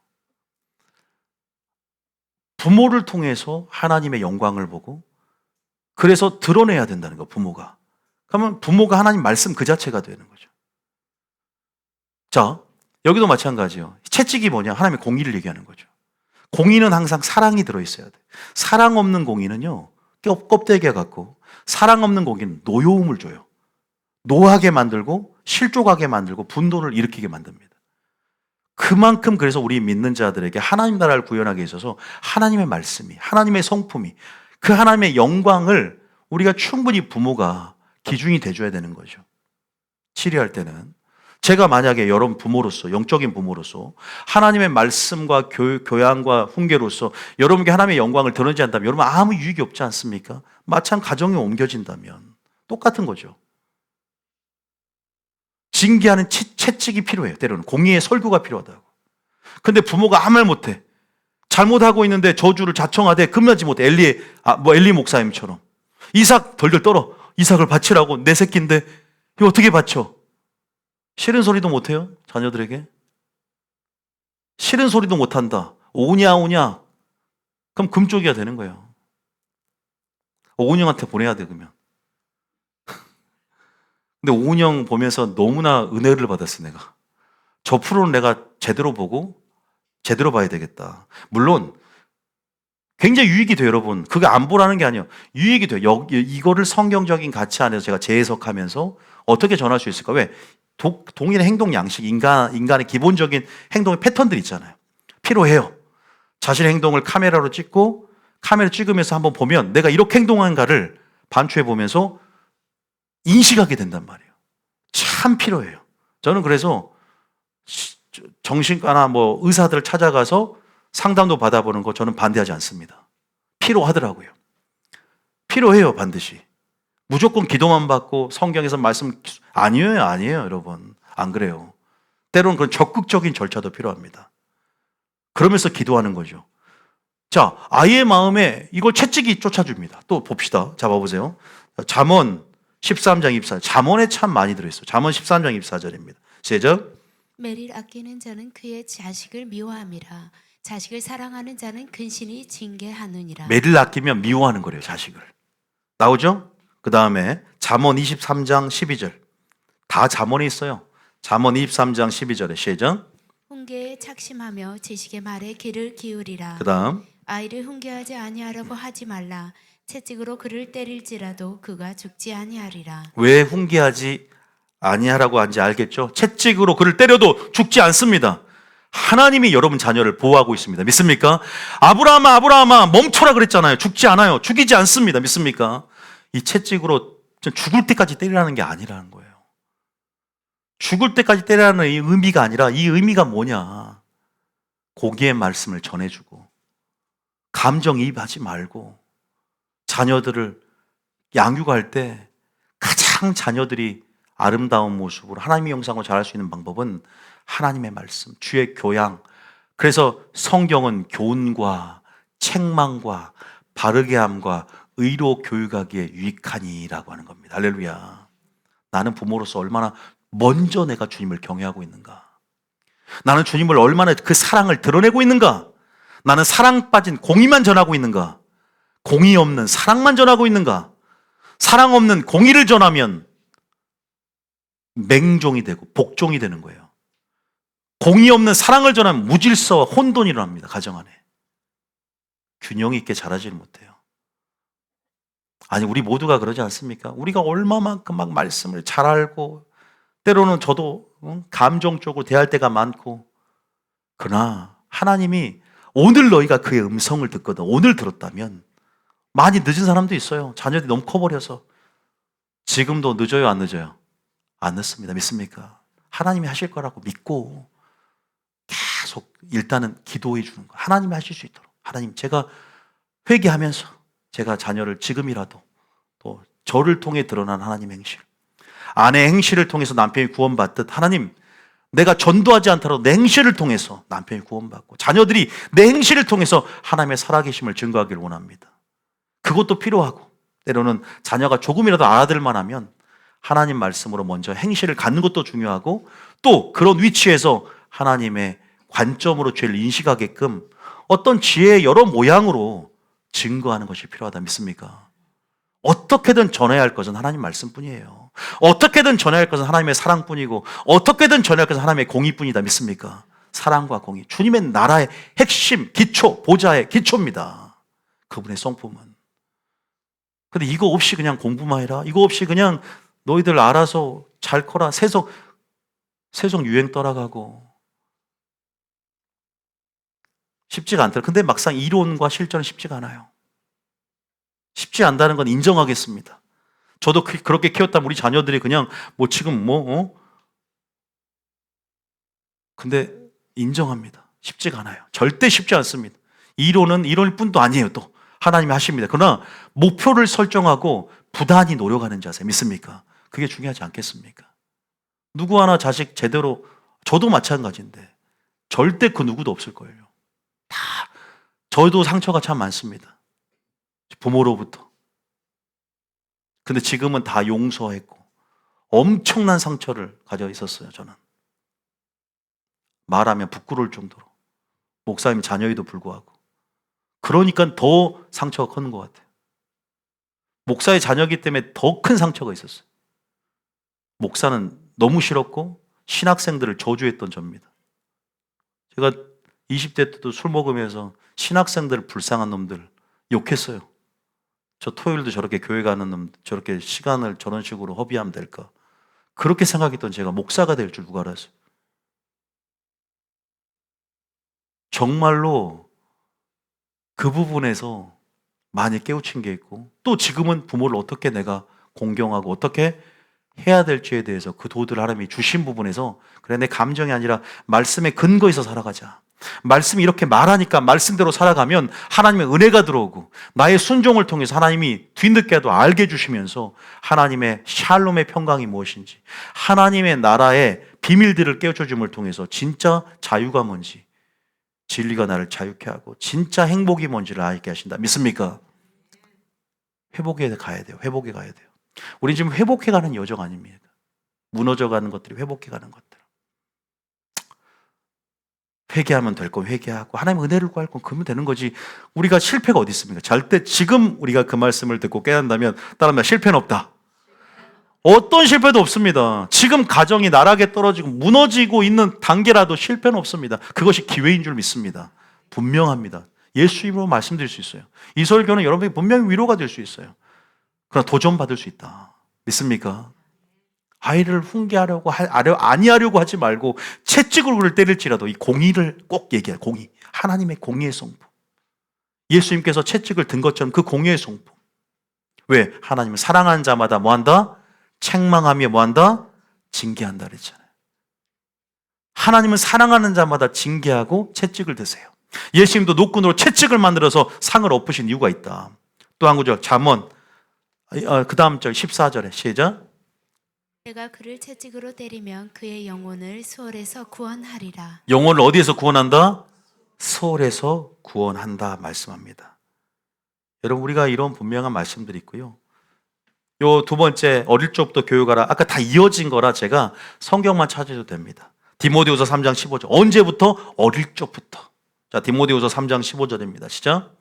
부모를 통해서 하나님의 영광을 보고 그래서 드러내야 된다는 거, 부모가. 그러면 부모가 하나님 말씀 그 자체가 되는 거죠. 자, 여기도 마찬가지예요. 채찍이 뭐냐? 하나님의 공의를 얘기하는 거죠. 공의는 항상 사랑이 들어있어야 돼. 사랑 없는 공의는요, 껍데기 같고, 사랑 없는 공의는 노여움을 줘요. 노하게 만들고, 실족하게 만들고, 분노를 일으키게 만듭니다. 그만큼 그래서 우리 믿는 자들에게 하나님 나라를 구현하기 위해서 하나님의 말씀이, 하나님의 성품이, 그 하나님의 영광을 우리가 충분히 부모가 기준이 돼줘야 되는 거죠. 치료할 때는. 제가 만약에 여러분 부모로서, 영적인 부모로서 하나님의 말씀과 교양과 훈계로서 여러분께 하나님의 영광을 드러내지 않다면 여러분 아무 유익이 없지 않습니까? 마찬 가정에 옮겨진다면 똑같은 거죠. 징계하는 채찍이 필요해요. 때로는 공의의 설교가 필요하다고. 근데 부모가 아무 말 못해. 잘못하고 있는데 저주를 자청하되 금하지 못해. 엘리 목사님처럼 이삭 덜덜 떨어. 이삭을 바치라고 내 새끼인데 이거 어떻게 바쳐? 싫은 소리도 못해요? 자녀들에게? 싫은 소리도 못한다. 오냐? 그럼 금쪽이가 되는 거예요. 오은영한테 보내야 돼, 그러면. 근데 오은영 보면서 너무나 은혜를 받았어, 내가. 저 프로는 내가 제대로 보고 제대로 봐야 되겠다. 물론 굉장히 유익이 돼요, 여러분. 그게 안 보라는 게 아니에요. 유익이 돼요. 이거를 성경적인 가치 안에서 제가 재해석하면서 어떻게 전할 수 있을까? 왜? 동일한 행동 양식, 인간의 기본적인 행동의 패턴들 있잖아요. 필요해요. 자신의 행동을 카메라로 찍고 카메라 찍으면서 한번 보면 내가 이렇게 행동한가를 반추해 보면서 인식하게 된단 말이에요. 참 필요해요. 저는 그래서 정신과나 의사들을 찾아가서 상담도 받아보는 거 저는 반대하지 않습니다. 필요하더라고요. 필요해요, 반드시. 무조건 기도만 받고 성경에서 말씀 아니에요, 여러분. 안 그래요. 때로는 그런 적극적인 절차도 필요합니다. 그러면서 기도하는 거죠. 자, 아이의 마음에 이걸 채찍이 쫓아줍니다. 또 봅시다. 잡아보세요. 잠언 13장 24절. 잠언에 참 많이 들어있어요. 잠언 13장 24절입니다. 시작. 매를 아끼는 자는 그의 자식을 미워함이라. 자식을 사랑하는 자는 근신이 징계하느니라. 매를 아끼면 미워하는 거래요, 자식을. 나오죠? 그 다음에 잠언 23장 12절. 다 잠언에 있어요. 잠언 23장 12절에 시작. 훈계에 착심하며 지식의 말에 귀를 기울이라. 그 다음 아이를 훈계하지 아니하라고 하지 말라. 채찍으로 그를 때릴지라도 그가 죽지 아니하리라. 왜 훈계하지 아니하라고 한지 알겠죠? 채찍으로 그를 때려도 죽지 않습니다. 하나님이 여러분 자녀를 보호하고 있습니다. 믿습니까? 아브라함아, 아브라함아, 멈춰라 그랬잖아요. 죽지 않아요. 죽이지 않습니다. 믿습니까? 이 채찍으로 죽을 때까지 때리라는 게 아니라는 거예요. 죽을 때까지 때리라는 이 의미가 아니라 이 의미가 뭐냐. 고기의 말씀을 전해주고 감정이입하지 말고 자녀들을 양육할 때 가장 자녀들이 아름다운 모습으로 하나님의 영상을 자랄 수 있는 방법은 하나님의 말씀, 주의 교양. 그래서 성경은 교훈과 책망과 바르게 함과 의로 교육하기에 유익하니라고 하는 겁니다. 할렐루야. 나는 부모로서 얼마나 먼저 내가 주님을 경외하고 있는가? 나는 주님을 얼마나 그 사랑을 드러내고 있는가? 나는 사랑 빠진 공의만 전하고 있는가? 공의 없는 사랑만 전하고 있는가? 사랑 없는 공의를 전하면 맹종이 되고 복종이 되는 거예요. 공의 없는 사랑을 전하면 무질서와 혼돈이 일어납니다. 가정 안에. 균형 있게 자라지를 못해요. 아니 우리 모두가 그러지 않습니까? 우리가 얼마만큼 막 말씀을 잘 알고 때로는 저도 감정적으로 대할 때가 많고 그러나 하나님이 오늘 너희가 그의 음성을 듣거든 오늘 들었다면 많이 늦은 사람도 있어요. 자녀들이 너무 커버려서 지금도 늦어요 안 늦어요? 안 늦습니다. 믿습니까? 하나님이 하실 거라고 믿고 계속 일단은 기도해 주는 거예요. 하나님이 하실 수 있도록. 하나님 제가 회개하면서 제가 자녀를 지금이라도 또 저를 통해 드러난 하나님의 행실 아내의 행실을 통해서 남편이 구원받듯 하나님 내가 전도하지 않더라도 내 행실을 통해서 남편이 구원받고 자녀들이 내 행실을 통해서 하나님의 살아계심을 증거하기를 원합니다. 그것도 필요하고 때로는 자녀가 조금이라도 알아들만 하면 하나님 말씀으로 먼저 행실을 갖는 것도 중요하고 또 그런 위치에서 하나님의 관점으로 죄를 인식하게끔 어떤 지혜의 여러 모양으로 증거하는 것이 필요하다 믿습니까? 어떻게든 전해야 할 것은 하나님 말씀뿐이에요. 어떻게든 전해야 할 것은 하나님의 사랑뿐이고 어떻게든 전해야 할 것은 하나님의 공의뿐이다 믿습니까? 사랑과 공의, 주님의 나라의 핵심, 기초, 보좌의 기초입니다. 그분의 성품은. 근데 이거 없이 그냥 공부만 해라. 이거 없이 그냥 너희들 알아서 잘 커라. 세속 유행 따라가고 쉽지가 않더라. 근데 막상 이론과 실전은 쉽지가 않아요. 쉽지 않다는 건 인정하겠습니다. 저도 그렇게 키웠다면 우리 자녀들이 그냥 뭐 지금 근데 인정합니다. 쉽지가 않아요. 절대 쉽지 않습니다. 이론은 이론일 뿐도 아니에요. 또 하나님이 하십니다. 그러나 목표를 설정하고 부단히 노력하는 자세 믿습니까? 그게 중요하지 않겠습니까? 누구 하나 자식 제대로 저도 마찬가지인데 절대 그 누구도 없을 거예요. 다 저도 상처가 참 많습니다. 부모로부터. 근데 지금은 다 용서했고 엄청난 상처를 가져 있었어요. 저는 말하면 부끄러울 정도로 목사님 자녀에도 불구하고 그러니까 더 상처가 큰 것 같아요. 목사의 자녀이기 때문에 더 큰 상처가 있었어요. 목사는 너무 싫었고 신학생들을 저주했던 접니다. 제가 20대 때도 술 먹으면서 신학생들 불쌍한 놈들 욕했어요. 저 토요일도 저렇게 교회 가는 놈 저렇게 시간을 저런 식으로 허비하면 될까? 그렇게 생각했던 제가 목사가 될 줄 누가 알았어요. 정말로 그 부분에서 많이 깨우친 게 있고 또 지금은 부모를 어떻게 내가 공경하고 어떻게 해야 될지에 대해서 그 도구를 하나님이 주신 부분에서 그래 내 감정이 아니라 말씀의 근거에서 살아가자. 말씀이 이렇게 말하니까 말씀대로 살아가면 하나님의 은혜가 들어오고 나의 순종을 통해서 하나님이 뒤늦게도 알게 해주시면서 하나님의 샬롬의 평강이 무엇인지 하나님의 나라의 비밀들을 깨우쳐줌을 통해서 진짜 자유가 뭔지 진리가 나를 자유케 하고 진짜 행복이 뭔지를 알게 하신다. 믿습니까? 회복에 가야 돼요. 회복에 가야 돼요. 우리 지금 회복해가는 여정 아닙니다. 무너져가는 것들이 회복해가는 것들. 회개하면 될 건 회개하고 하나님 은혜를 구할 건 그러면 되는 거지. 우리가 실패가 어디 있습니까? 절대 지금 우리가 그 말씀을 듣고 깨닫는다면 따라합니다. 실패는 없다. 어떤 실패도 없습니다. 지금 가정이 나락에 떨어지고 무너지고 있는 단계라도 실패는 없습니다. 그것이 기회인 줄 믿습니다. 분명합니다. 예수 이름으로 말씀드릴 수 있어요. 이 설교는 여러분에게 분명히 위로가 될 수 있어요. 그러나 도전받을 수 있다. 믿습니까? 아이를 아니하려고 하지 말고 채찍으로 그를 때릴지라도 이 공의를 꼭 얘기해. 공의. 하나님의 공의의 성품. 예수님께서 채찍을 든 것처럼 그 공의의 성품. 왜? 하나님은 사랑하는 자마다 뭐한다? 책망하며 뭐한다? 징계한다 그랬잖아요. 하나님은 사랑하는 자마다 징계하고 채찍을 드세요. 예수님도 노끈으로 채찍을 만들어서 상을 엎으신 이유가 있다. 또 한 구절 잠언 그 다음 절 14절에 시작. 내가 그를 채찍으로 때리면 그의 영혼을 수월에서 구원하리라. 영혼을 어디에서 구원한다? 수월에서 구원한다 말씀합니다. 여러분 우리가 이런 분명한 말씀들이 있고요. 요 두 번째 어릴 적부터 교육하라. 아까 다 이어진 거라 제가 성경만 찾아도 됩니다. 디모데후서 3장 15절. 언제부터? 어릴 적부터. 자, 디모데후서 3장 15절입니다. 시작.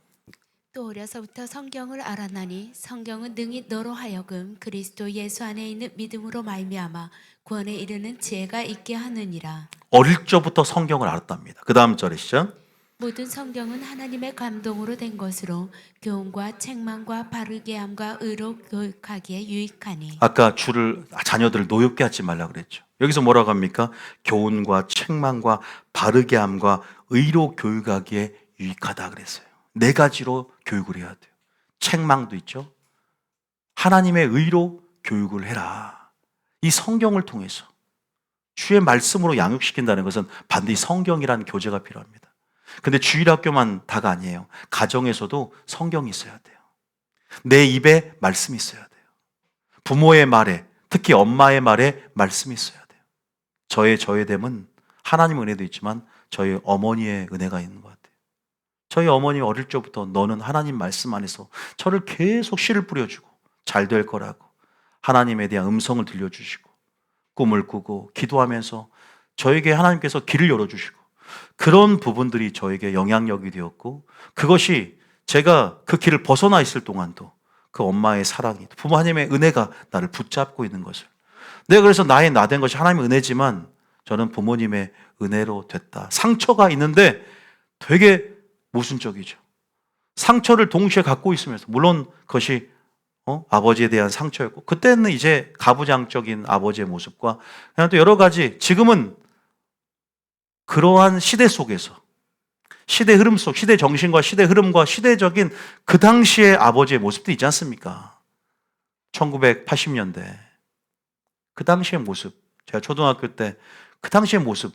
또 어려서부터 성경을 알았나니 성경은 능히 너로 하여금 그리스도 예수 안에 있는 믿음으로 말미암아 구원에 이르는 지혜가 있게 하느니라. 어릴 적부터 성경을 알았답니다. 그 다음 절에 시작. 모든 성경은 하나님의 감동으로 된 것으로 교훈과 책망과 바르게 함과 의로 교육하기에 유익하니. 아까 자녀들을 노엽게 하지 말라 그랬죠. 여기서 뭐라고 합니까? 교훈과 책망과 바르게 함과 의로 교육하기에 유익하다 그랬어요. 네 가지로 교육을 해야 돼요. 책망도 있죠. 하나님의 의로 교육을 해라. 이 성경을 통해서 주의 말씀으로 양육시킨다는 것은 반드시 성경이라는 교재가 필요합니다. 근데 주일학교만 다가 아니에요. 가정에서도 성경이 있어야 돼요. 내 입에 말씀이 있어야 돼요. 부모의 말에, 특히 엄마의 말에 말씀이 있어야 돼요. 저의 됨은 하나님 은혜도 있지만 저희 어머니의 은혜가 있는 것 같아요. 저희 어머니 어릴 적부터 너는 하나님 말씀 안에서 저를 계속 씨를 뿌려주고 잘 될 거라고 하나님에 대한 음성을 들려주시고 꿈을 꾸고 기도하면서 저에게 하나님께서 길을 열어주시고 그런 부분들이 저에게 영향력이 되었고 그것이 제가 그 길을 벗어나 있을 동안도 그 엄마의 사랑이 부모님의 은혜가 나를 붙잡고 있는 것을 내가 그래서 나의 나 된 것이 하나님의 은혜지만 저는 부모님의 은혜로 됐다. 상처가 있는데 되게 모순적이죠. 상처를 동시에 갖고 있으면서 물론 그것이 아버지에 대한 상처였고 그때는 이제 가부장적인 아버지의 모습과 그냥 또 여러 가지 지금은 그러한 시대 속에서 시대 흐름 속 시대 정신과 시대 흐름과 시대적인 그 당시의 아버지의 모습도 있지 않습니까? 1980년대 그 당시의 모습 제가 초등학교 때 그 당시의 모습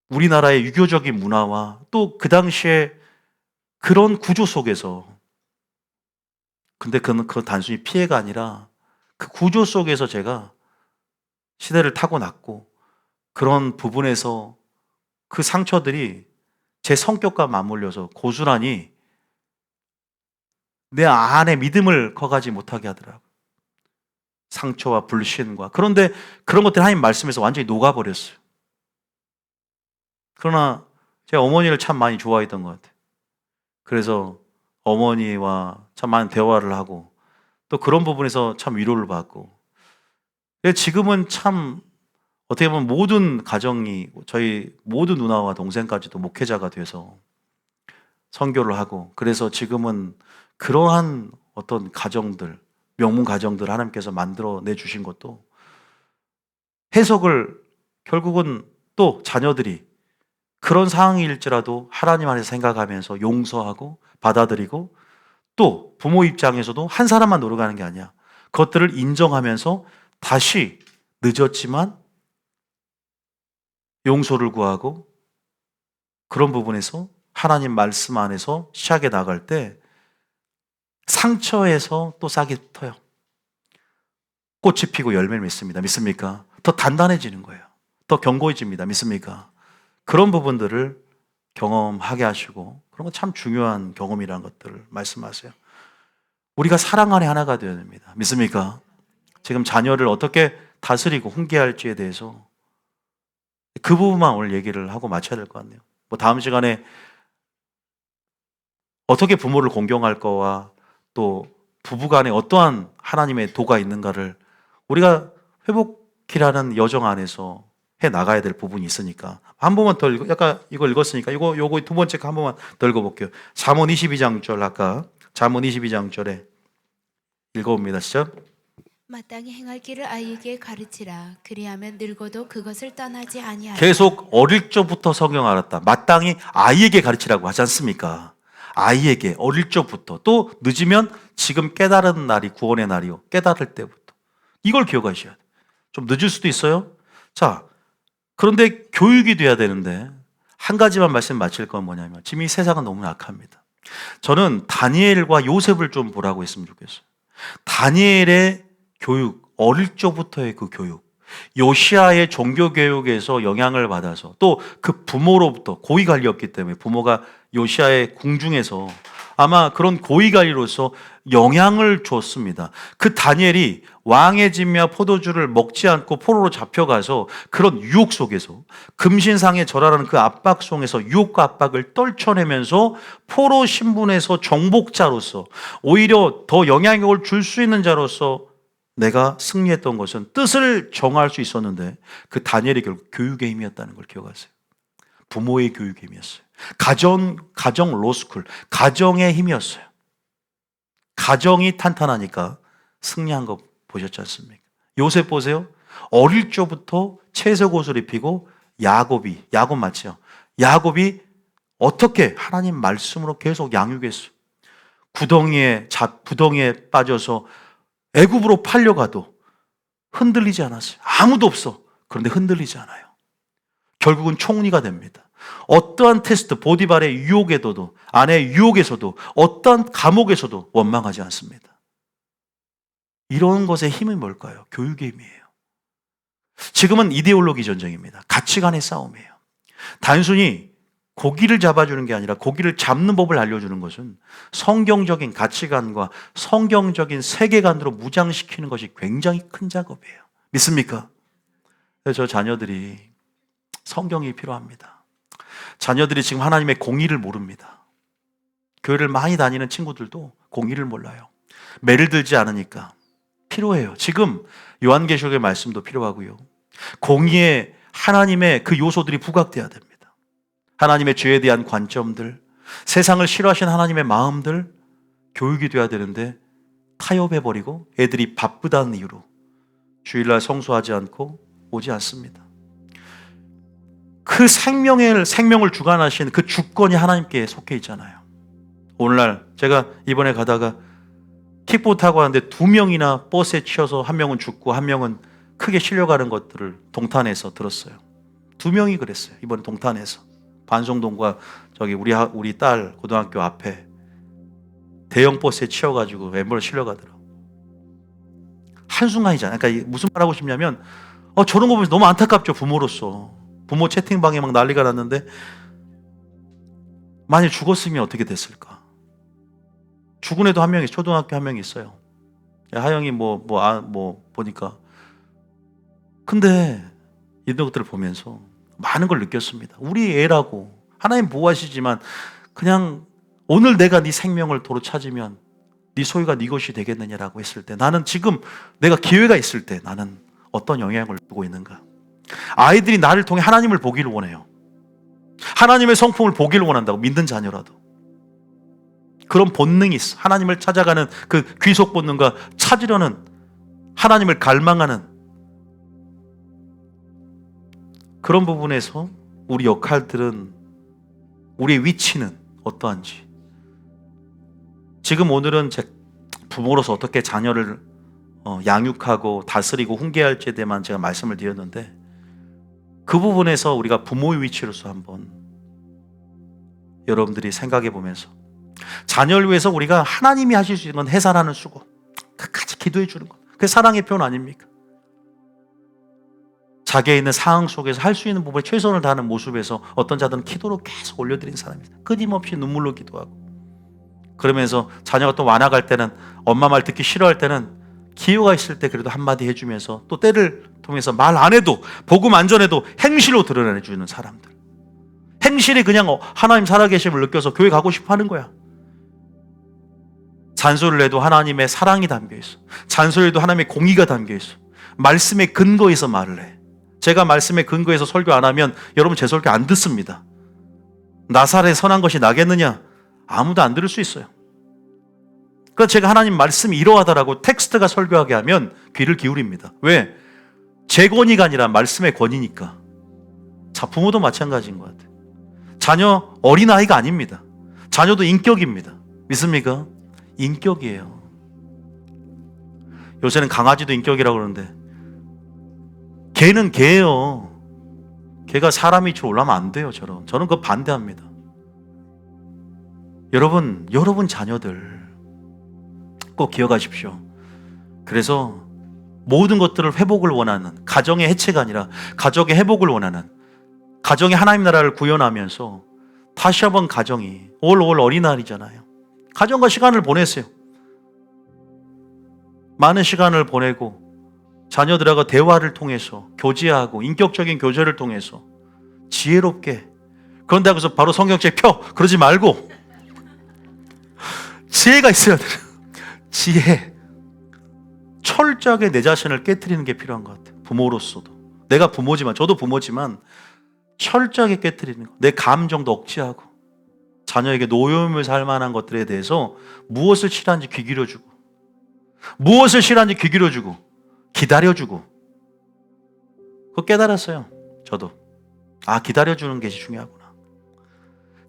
우리나라의 유교적인 문화와 또 그 당시에 그런 구조 속에서 근데 그건 단순히 피해가 아니라 그 구조 속에서 제가 시대를 타고났고 그런 부분에서 그 상처들이 제 성격과 맞물려서 고스란히 내 안에 믿음을 커가지 못하게 하더라고요. 상처와 불신과 그런데 그런 것들이 하나님 말씀에서 완전히 녹아버렸어요. 그러나 제가 어머니를 참 많이 좋아했던 것 같아요. 그래서 어머니와 참 많은 대화를 하고 또 그런 부분에서 참 위로를 받고 지금은 참 어떻게 보면 모든 가정이 저희 모든 누나와 동생까지도 목회자가 돼서 선교를 하고 그래서 지금은 그러한 어떤 가정들 명문 가정들 하나님께서 만들어내 주신 것도 해석을 결국은 또 자녀들이 그런 상황일지라도 하나님 안에서 생각하면서 용서하고 받아들이고 또 부모 입장에서도 한 사람만 노력하는 게 아니야. 그것들을 인정하면서 다시 늦었지만 용서를 구하고 그런 부분에서 하나님 말씀 안에서 시작해 나갈 때 상처에서 또 싹이 터요. 꽃이 피고 열매를 맺습니다. 믿습니까? 더 단단해지는 거예요. 더 견고해집니다. 믿습니까? 그런 부분들을 경험하게 하시고 그런 건 참 중요한 경험이라는 것들을 말씀하세요. 우리가 사랑 안에 하나가 되어야 됩니다. 믿습니까? 지금 자녀를 어떻게 다스리고 훈계할지에 대해서 그 부분만 오늘 얘기를 하고 마쳐야 될 것 같네요. 뭐 다음 시간에 어떻게 부모를 공경할 거와 또 부부간에 어떠한 하나님의 도가 있는가를 우리가 회복이라는 여정 안에서 해 나가야 될 부분이 있으니까 한 번만 더 약간 이거 읽었으니까 요거 두 번째 거 한 번만 더 읽어볼게요. 잠언 22장 절 아까 잠언 22장 절에 읽어봅니다. 시작. 마땅히 행할 길을 아이에게 가르치라. 그리하면 늙어도 그것을 떠나지 아니하리라. 계속 어릴 적부터 성경 알았다. 마땅히 아이에게 가르치라고 하지 않습니까? 아이에게 어릴 적부터, 또 늦으면 지금 깨달은 날이 구원의 날이요. 깨달을 때부터. 이걸 기억하셔야 돼요. 좀 늦을 수도 있어요. 자, 그런데 교육이 돼야 되는데 한 가지만 말씀 마칠 건 뭐냐면 지금 이 세상은 너무 악합니다. 저는 다니엘과 요셉을 좀 보라고 했으면 좋겠어요. 다니엘의 교육, 어릴 적부터의 그 교육, 요시아의 종교 교육에서 영향을 받아서 또 그 부모로부터 고위 관리였기 때문에 부모가 요시아의 궁중에서 아마 그런 고위 관리로서 영향을 줬습니다. 그 다니엘이 왕의 진미와 포도주를 먹지 않고 포로로 잡혀가서 그런 유혹 속에서 금신상에 절하라는 그 압박 속에서 유혹과 압박을 떨쳐내면서 포로 신분에서 정복자로서 오히려 더 영향력을 줄 수 있는 자로서 내가 승리했던 것은 뜻을 정할 수 있었는데 그 다니엘이 결국 교육의 힘이었다는 걸 기억하세요. 부모의 교육의 힘이었어요. 가정 로스쿨, 가정의 힘이었어요. 가정이 탄탄하니까 승리한 거 보셨지 않습니까? 요셉 보세요. 어릴 적부터 채색 옷을 입히고 야곱 맞죠? 야곱이 어떻게 하나님 말씀으로 계속 양육했어요. 구덩이에 빠져서 애굽으로 팔려가도 흔들리지 않았어요. 아무도 없어. 그런데 흔들리지 않아요. 결국은 총리가 됩니다. 어떠한 테스트, 보디발의 유혹에서도, 아내의 유혹에서도, 어떠한 감옥에서도 원망하지 않습니다. 이런 것의 힘이 뭘까요? 교육의 힘이에요. 지금은 이데올로기 전쟁입니다. 가치관의 싸움이에요. 단순히 고기를 잡아주는 게 아니라 고기를 잡는 법을 알려주는 것은 성경적인 가치관과 성경적인 세계관으로 무장시키는 것이 굉장히 큰 작업이에요. 믿습니까? 그래서 저 자녀들이 성경이 필요합니다. 자녀들이 지금 하나님의 공의를 모릅니다. 교회를 많이 다니는 친구들도 공의를 몰라요. 매를 들지 않으니까 필요해요. 지금 요한계시록의 말씀도 필요하고요. 공의에 하나님의 그 요소들이 부각돼야 됩니다. 하나님의 죄에 대한 관점들, 세상을 싫어하시는 하나님의 마음들 교육이 돼야 되는데 타협해버리고 애들이 바쁘다는 이유로 주일날 성수하지 않고 오지 않습니다. 그 생명을 주관하신 그 주권이 하나님께 속해 있잖아요. 오늘날 제가 이번에 가다가 킥보드 타고 왔는데 2명이나 버스에 치여서 한 명은 죽고 한 명은 크게 실려가는 것들을 동탄에서 들었어요. 2명이 그랬어요. 이번에 동탄에서. 반송동과 저기 우리 딸 고등학교 앞에 대형 버스에 치여가지고 앰뷸런스 실려가더라고. 한순간이잖아요. 그러니까 무슨 말 하고 싶냐면 저런 거 보면서 너무 안타깝죠. 부모로서. 부모 채팅방에 막 난리가 났는데 만약 죽었으면 어떻게 됐을까? 죽은 애도 한 명이 초등학교 한 명이 있어요. 하영이 보니까. 근데 이런 것들을 보면서 많은 걸 느꼈습니다. 우리 애라고 하나님 보호하시지만 그냥 오늘 내가 네 생명을 도로 찾으면 네 소유가 네 것이 되겠느냐라고 했을 때 나는 지금 내가 기회가 있을 때 나는 어떤 영향을 주고 있는가? 아이들이 나를 통해 하나님을 보기를 원해요. 하나님의 성품을 보기를 원한다고, 믿는 자녀라도. 그런 본능이 있어. 하나님을 찾아가는 그 귀속 본능과 찾으려는 하나님을 갈망하는 그런 부분에서 우리 역할들은, 우리의 위치는 어떠한지. 지금 오늘은 제 부모로서 어떻게 자녀를 양육하고 다스리고 훈계할지에 대해만 제가 말씀을 드렸는데 그 부분에서 우리가 부모의 위치로서 한번 여러분들이 생각해 보면서 자녀를 위해서 우리가 하나님이 하실 수 있는 건 해산하는 수고, 끝까지 기도해 주는 것. 그게 사랑의 표현 아닙니까? 자기에 있는 상황 속에서 할 수 있는 부분에 최선을 다하는 모습에서 어떤 자들은 기도로 계속 올려드리는 사람입니다. 끊임없이 눈물로 기도하고. 그러면서 자녀가 또 완화갈 때는, 엄마 말 듣기 싫어할 때는 기회가 있을 때 그래도 한마디 해주면서 또 때를 통해서 말 안 해도, 복음 안 전해도 행실로 드러내주는 사람들. 행실이 그냥 하나님 살아계심을 느껴서 교회 가고 싶어 하는 거야. 잔소리를 해도 하나님의 사랑이 담겨있어. 잔소리를 해도 하나님의 공의가 담겨있어. 말씀의 근거에서 말을 해. 제가 말씀의 근거에서 설교 안 하면 여러분 제 설교 안 듣습니다. 나사렛에 선한 것이 나겠느냐? 아무도 안 들을 수 있어요. 그래서 제가 하나님 말씀이 이러하다라고 텍스트가 설교하게 하면 귀를 기울입니다. 왜? 제 권위가 아니라 말씀의 권위니까. 자, 부모도 마찬가지인 것 같아요. 자녀 어린아이가 아닙니다. 자녀도 인격입니다. 믿습니까? 인격이에요. 요새는 강아지도 인격이라고 그러는데 개는 개예요. 개가 사람 위치로 올라가면 안 돼요. 저는 그거 반대합니다. 여러분 자녀들 꼭 기억하십시오. 그래서 모든 것들을 회복을 원하는, 가정의 해체가 아니라 가정의 회복을 원하는, 가정의 하나님 나라를 구현하면서 다시 한번 가정이 올 어린날이잖아요. 가정과 시간을 보내세요. 많은 시간을 보내고 자녀들하고 대화를 통해서 교제하고 인격적인 교제를 통해서 지혜롭게, 그런데 그래서 바로 성경책 펴 그러지 말고 지혜가 있어야 돼요. 지혜. 철저하게 내 자신을 깨트리는 게 필요한 것 같아요. 부모로서도. 내가 부모지만, 저도 부모지만 철저하게 깨트리는 것. 내 감정도 억제하고 자녀에게 노여움을 살 만한 것들에 대해서 무엇을 싫어하는지 귀 기울여주고, 무엇을 싫어하는지 귀 기울여주고, 기다려주고. 그거 깨달았어요. 저도. 아, 기다려주는 게 중요하구나.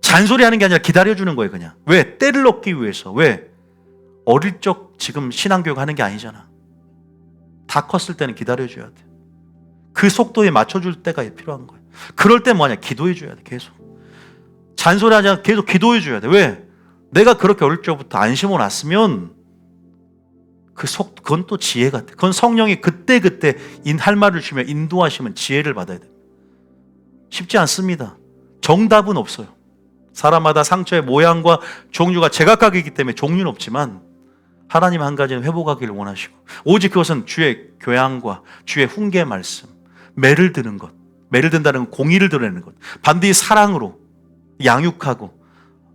잔소리하는 게 아니라 기다려주는 거예요. 그냥. 왜? 때를 얻기 위해서. 왜? 어릴 적 지금 신앙교육 하는 게 아니잖아. 다 컸을 때는 기다려줘야 돼. 그 속도에 맞춰줄 때가 필요한 거예요. 그럴 때 뭐냐? 기도해줘야 돼. 계속. 잔소리하지 않고 계속 기도해줘야 돼. 왜? 내가 그렇게 어릴 적부터 안 심어놨으면 그건 또 지혜 같아. 그건 성령이 그때 할 말을 주시면 인도하시면 지혜를 받아야 돼. 쉽지 않습니다. 정답은 없어요. 사람마다 상처의 모양과 종류가 제각각이기 때문에 종류는 없지만 하나님 한 가지는 회복하기를 원하시고, 오직 그것은 주의 교양과 주의 훈계 말씀, 매를 드는 것, 매를 든다는 건 공의를 드러내는 것, 반드시 사랑으로 양육하고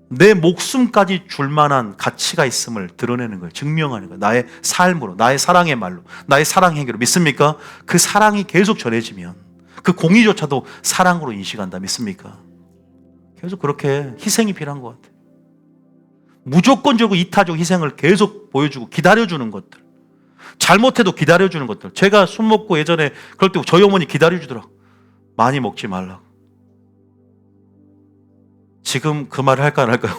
내 목숨까지 줄 만한 가치가 있음을 드러내는 거예요. 증명하는 거예요. 나의 삶으로, 나의 사랑의 말로, 나의 사랑 행위로. 믿습니까? 그 사랑이 계속 전해지면 그 공의조차도 사랑으로 인식한다. 믿습니까? 계속 그렇게 희생이 필요한 것 같아요. 무조건적으로 이타적 희생을 계속 보여주고 기다려주는 것들, 잘못해도 기다려주는 것들. 제가 술 먹고 예전에 그럴 때 저희 어머니 기다려주더라고. 많이 먹지 말라고. 지금 그 말을 할까 안 할까요?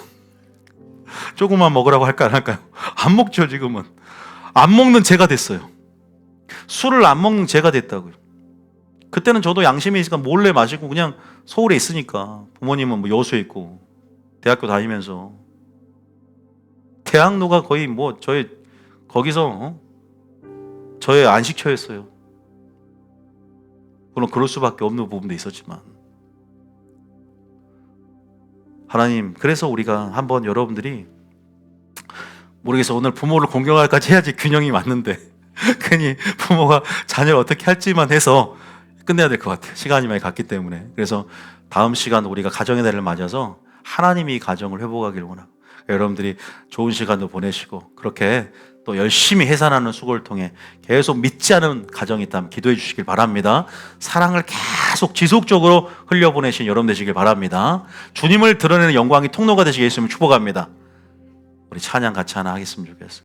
조금만 먹으라고 할까 안 할까요? 안 먹죠. 지금은 안 먹는 제가 됐어요. 술을 안 먹는 제가 됐다고요. 그때는 저도 양심이 있으니까 몰래 마시고, 그냥 서울에 있으니까, 부모님은 뭐 여수에 있고 대학교 다니면서 대학로가 거의 뭐 저의 거기서 저의 안식처였어요. 물론 그럴 수밖에 없는 부분도 있었지만, 하나님, 그래서 우리가 한번 여러분들이 모르겠어, 오늘 부모를 공경할까지 해야지 균형이 맞는데 괜히 부모가 자녀를 어떻게 할지만 해서 끝내야 될 것 같아요. 시간이 많이 갔기 때문에. 그래서 다음 시간 우리가 가정의 날을 맞아서 하나님이 가정을 회복하기를 원하고, 여러분들이 좋은 시간도 보내시고 그렇게 또 열심히 해산하는 수고를 통해 계속 믿지 않은 가정이 있다면 기도해 주시길 바랍니다. 사랑을 계속 지속적으로 흘려보내신 여러분 되시길 바랍니다. 주님을 드러내는 영광이 통로가 되시게 예수님 축복합니다. 우리 찬양 같이 하나 하겠으면 좋겠어요.